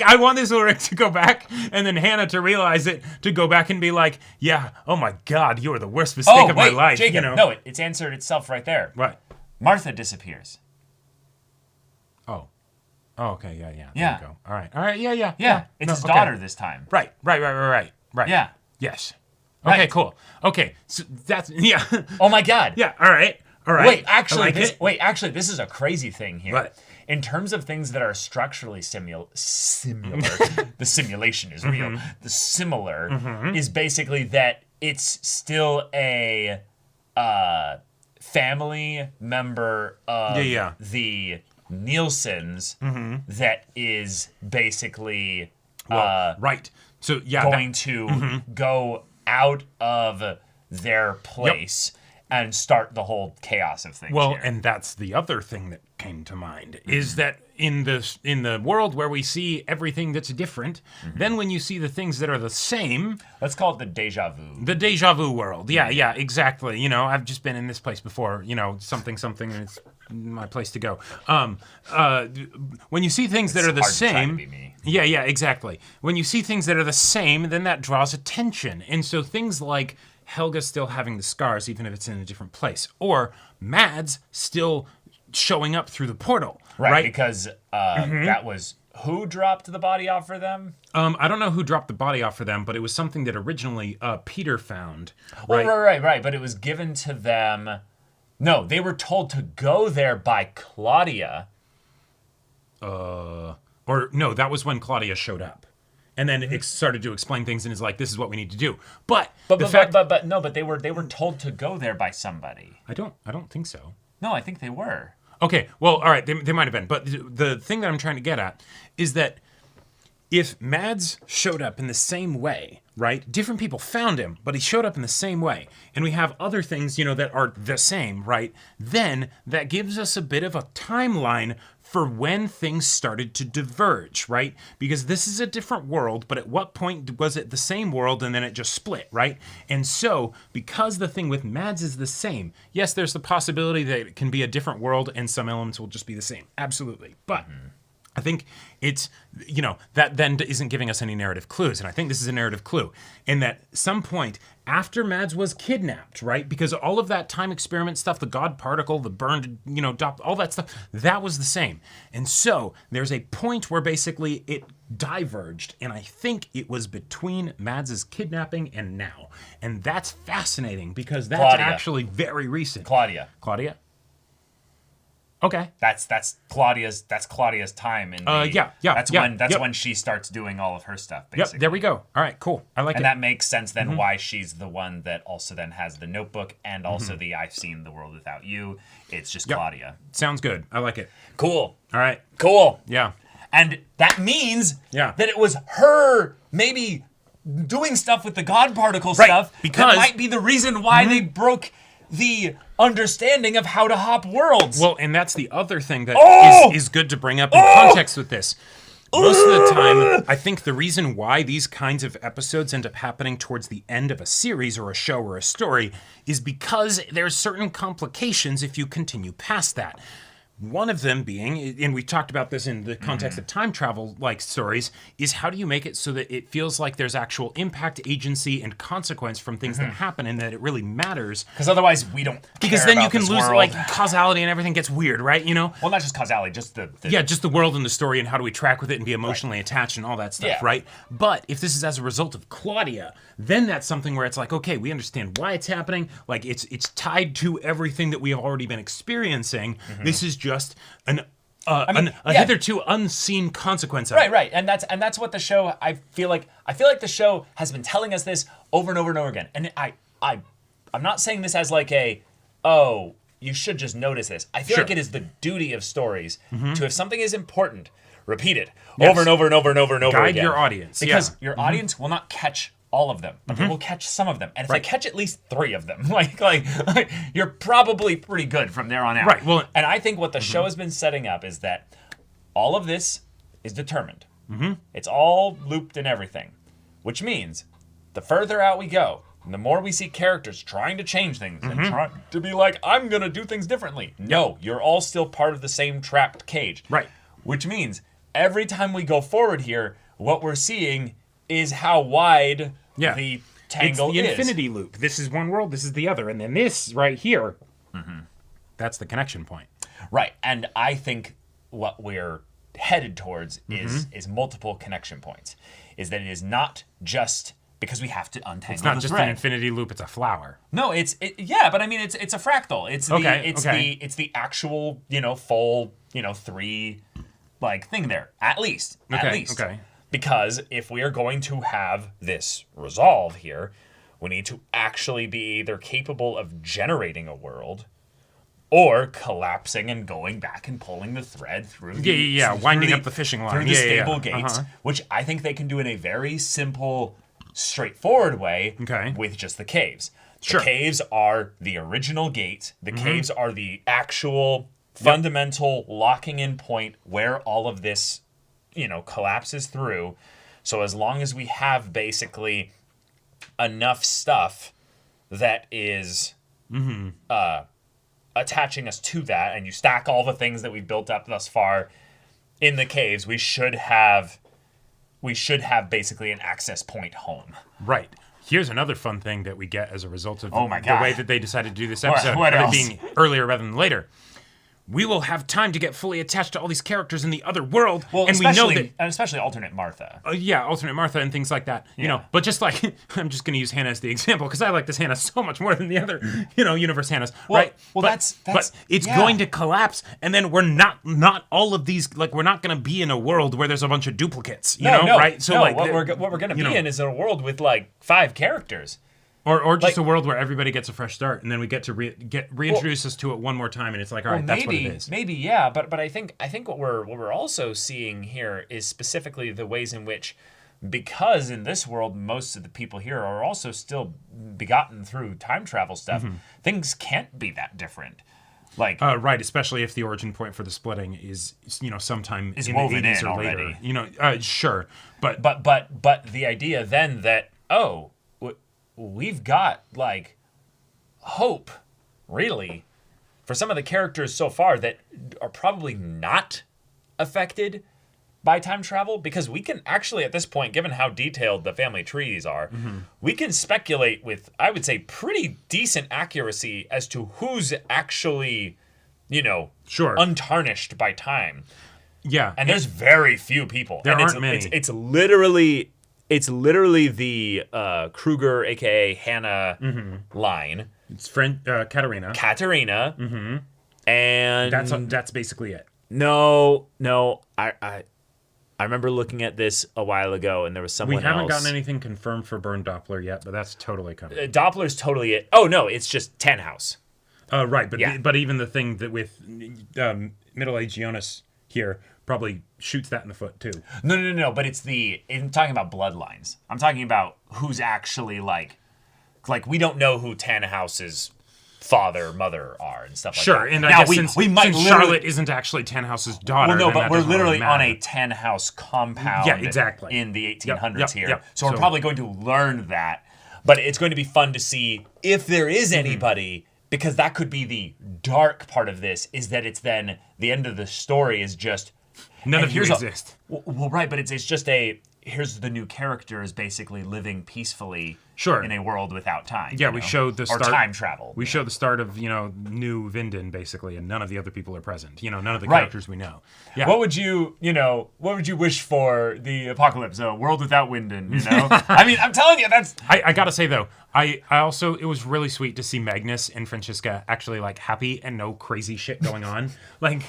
Speaker 2: I want this Ulrich to go back, and then Hannah to realize it, to go back and be like, yeah, oh my God, you are the worst mistake of my life.
Speaker 1: Jacob, no, it's answered itself right there.
Speaker 2: Right.
Speaker 1: Martha disappears.
Speaker 2: Oh, okay, yeah.
Speaker 1: Yeah.
Speaker 2: There you go. All right, yeah.
Speaker 1: Yeah, it's his daughter this time.
Speaker 2: Right.
Speaker 1: Yeah.
Speaker 2: Yes. Okay,
Speaker 1: Right.
Speaker 2: Cool. Okay, so that's, yeah.
Speaker 1: Oh my God.
Speaker 2: Yeah, all right.
Speaker 1: Wait, actually, this is a crazy thing here.
Speaker 2: What?
Speaker 1: In terms of things that are structurally similar, the simulation is real. The similar is basically that it's still a family member of the Nielsen's that is basically
Speaker 2: right. So
Speaker 1: going to go out of their place. And start the whole chaos of things.
Speaker 2: Well, and that's the other thing that came to mind is that in the world where we see everything that's different, then when you see the things that are the same,
Speaker 1: let's call it the deja vu.
Speaker 2: The deja vu world. Yeah, exactly. I've just been in this place before. Something, and it's my place to go. When you see things that are the same, yeah, exactly. When you see things that are the same, then that draws attention, and so things like Helga still having the scars, even if it's in a different place, or Mads still showing up through the portal, right?
Speaker 1: Because that was who dropped the body off for them.
Speaker 2: I don't know who dropped the body off for them, but it was something that originally Peter found.
Speaker 1: Right. But it was given to them. No, they were told to go there by Claudia.
Speaker 2: Or no, that was when Claudia showed up. And then it started to explain things and is like, this is what we need to do. But
Speaker 1: But they were told to go there by somebody.
Speaker 2: I don't think so.
Speaker 1: No, I think they were.
Speaker 2: Okay, well, all right, they might have been. But the thing that I'm trying to get at is that if Mads showed up in the same way, right? Different people found him, but he showed up in the same way. And we have other things, that are the same, right? Then that gives us a bit of a timeline for when things started to diverge, right? Because this is a different world, but at what point was it the same world and then it just split, right? And so, because the thing with Mads is the same, yes, there's the possibility that it can be a different world and some elements will just be the same. Absolutely. But I think it's, that then isn't giving us any narrative clues. And I think this is a narrative clue in that some point after Mads was kidnapped, right? Because all of that time experiment stuff, the God particle, the burned, all that stuff, that was the same. And so there's a point where basically it diverged. And I think it was between Mads's kidnapping and now. And that's fascinating because that's
Speaker 1: Claudia.
Speaker 2: actually very recent.
Speaker 1: Claudia.
Speaker 2: Okay.
Speaker 1: That's Claudia's time in that's when she starts doing all of her stuff, basically.
Speaker 2: Yep, there we go. All right, cool. I like it.
Speaker 1: And that makes sense then why she's the one that also then has the notebook and also the I've seen the world without you. It's just Claudia.
Speaker 2: Sounds good. I like it.
Speaker 1: Cool.
Speaker 2: All right.
Speaker 1: Cool.
Speaker 2: Yeah.
Speaker 1: And that means that it was her maybe doing stuff with the God particle stuff
Speaker 2: because
Speaker 1: that might be the reason why they broke the understanding of how to hop worlds.
Speaker 2: Well, and that's the other thing that is good to bring up in context with this. Most of the time, I think the reason why these kinds of episodes end up happening towards the end of a series or a show or a story is because there's certain complications if you continue past that. One of them being, and we talked about this in the context of time travel like stories, is how do you make it so that it feels like there's actual impact, agency, and consequence from things that happen and that it really matters.
Speaker 1: Because otherwise we don't care
Speaker 2: Because then you
Speaker 1: about
Speaker 2: can
Speaker 1: this
Speaker 2: lose
Speaker 1: world.
Speaker 2: like causality and everything gets weird, right?
Speaker 1: Well, not just causality, just the
Speaker 2: just the world and the story and how do we track with it and be emotionally attached and all that stuff, right? But if this is as a result of Claudia, then that's something where it's like, okay, we understand why it's happening. Like it's tied to everything that we have already been experiencing. This is just a hitherto unseen consequence of it.
Speaker 1: Right, and that's what the show. I feel like the show has been telling us this over and over and over again. And I'm not saying this as like you should just notice this. I feel like it is the duty of stories to, if something is important, repeat it over and over and over and over and over
Speaker 2: Guide
Speaker 1: again.
Speaker 2: your audience.
Speaker 1: Because your audience will not catch all of them, but they will catch some of them. And if they catch at least 3 of them, like you're probably pretty good from there on out.
Speaker 2: Right. Well,
Speaker 1: and I think what the show has been setting up is that all of this is determined. It's all looped and everything, which means the further out we go, the more we see characters trying to change things and trying to be like, I'm going to do things differently. No, you're all still part of the same trapped cage.
Speaker 2: Right.
Speaker 1: Which means every time we go forward here, what we're seeing is how wide the tangle
Speaker 2: is. It's the
Speaker 1: is.
Speaker 2: infinity loop. This is one world, this is the other. And then this right here, that's the connection point.
Speaker 1: Right. And I think what we're headed towards is multiple connection points. Is that it is not just because we have to untangle
Speaker 2: It's not
Speaker 1: the
Speaker 2: just
Speaker 1: thread.
Speaker 2: an infinity loop, it's a flower.
Speaker 1: No, but I mean it's a fractal. It's the actual, full, 3 like thing there. At least.
Speaker 2: Okay.
Speaker 1: Because if we are going to have this resolve here, we need to actually be either capable of generating a world or collapsing and going back and pulling the thread through
Speaker 2: winding up the fishing line.
Speaker 1: Through the stable gates, which I think they can do in a very simple, straightforward way with just the caves. The caves are the original gate. The caves are the actual fundamental locking in point where all of this collapses through. So as long as we have basically enough stuff that is attaching us to that, and you stack all the things that we've built up thus far in the caves, we should have basically an access point home.
Speaker 2: Right. Here's another fun thing that we get as a result of
Speaker 1: Oh my
Speaker 2: the
Speaker 1: God.
Speaker 2: way that they decided to do this episode,
Speaker 1: What
Speaker 2: of it
Speaker 1: else?
Speaker 2: being earlier rather than later. we will have time to get fully attached to all these characters in the other world,
Speaker 1: Well,
Speaker 2: and we know that.
Speaker 1: And especially alternate Martha.
Speaker 2: Alternate Martha and things like that. You know, but just like I'm just going to use Hannah as the example because I like this Hannah so much more than the other, universe Hannahs. Right?
Speaker 1: Well,
Speaker 2: but it's going to collapse, and then we're not all of these. Like, we're not going to be in a world where there's a bunch of duplicates. You know, right?
Speaker 1: So like, what we're going to be in is a world with like 5 characters.
Speaker 2: Or just a world where everybody gets a fresh start, and then we get to reintroduce us to it one more time, and it's like, all right, that's what it is.
Speaker 1: Maybe, yeah, but I think what we're also seeing here is specifically the ways in which, because in this world most of the people here are also still begotten through time travel stuff, things can't be that different. Like
Speaker 2: right, especially if the origin point for the splitting is sometime in the 80s or later.
Speaker 1: Already.
Speaker 2: Sure, but
Speaker 1: the idea then that we've got like hope, really, for some of the characters so far that are probably not affected by time travel, because we can actually, at this point, given how detailed the family trees are, we can speculate with, I would say, pretty decent accuracy as to who's actually, untarnished by time.
Speaker 2: Yeah.
Speaker 1: And there's very few people.
Speaker 2: There aren't many.
Speaker 1: It's literally the Kruger, aka Hannah, line.
Speaker 2: It's Katerina.
Speaker 1: Katerina. And
Speaker 2: that's basically it.
Speaker 1: No, I remember looking at this a while ago, and there was someone else.
Speaker 2: We haven't gotten anything confirmed for Bernd Doppler yet, but that's totally coming.
Speaker 1: Doppler's totally it. Oh no, it's just Tannhaus.
Speaker 2: Right, but even the thing that with middle-aged Jonas here probably shoots that in the foot too.
Speaker 1: No, but I'm talking about bloodlines. I'm talking about who's actually like we don't know who Tannhaus's father, mother are and stuff like that.
Speaker 2: Sure, and I guess since Charlotte isn't actually Tannhaus's daughter.
Speaker 1: Well, no, but we're literally on a Tannhaus compound.
Speaker 2: Yeah, exactly.
Speaker 1: In the 1800s here.
Speaker 2: Yep.
Speaker 1: So we're probably going to learn that. But it's going to be fun to see if there is anybody, because that could be the dark part of this, is that it's then the end of the story is just
Speaker 2: none of you exist.
Speaker 1: Well, right, but it's just here's the new characters basically living peacefully in a world without time.
Speaker 2: Yeah, we showed the start.
Speaker 1: Or time travel.
Speaker 2: We showed the start of, new Vinden, basically, and none of the other people are present. None of the characters we know. Yeah.
Speaker 1: What would you wish for the apocalypse? A world without Winden, I mean, I'm telling you, that's...
Speaker 2: I gotta say, though, I also, it was really sweet to see Magnus and Francesca actually, happy and no crazy shit going on. Like,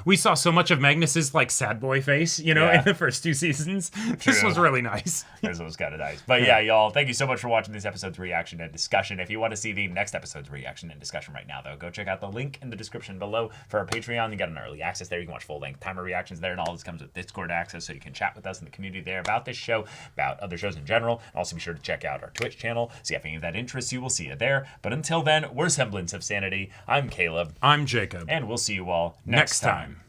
Speaker 2: we saw so much of Magnus's, sad boy face, in the first 2 seasons. This was really nice.
Speaker 1: This was kind of nice. But yeah, y'all, thank you so much for watching this episode's reaction and discussion. If you want to see the next episode's reaction and discussion right now, though, go check out the link in the description below for our Patreon. You got an early access there. You can watch full-length timer reactions there, and all this comes with Discord access, so you can chat with us in the community there about this show, about other shows in general. And also be sure to check out our Twitch channel. See if any of that interests you. We'll see you there. But until then, we're Semblance of Sanity. I'm Caleb.
Speaker 2: I'm Jacob.
Speaker 1: And we'll see you all next time.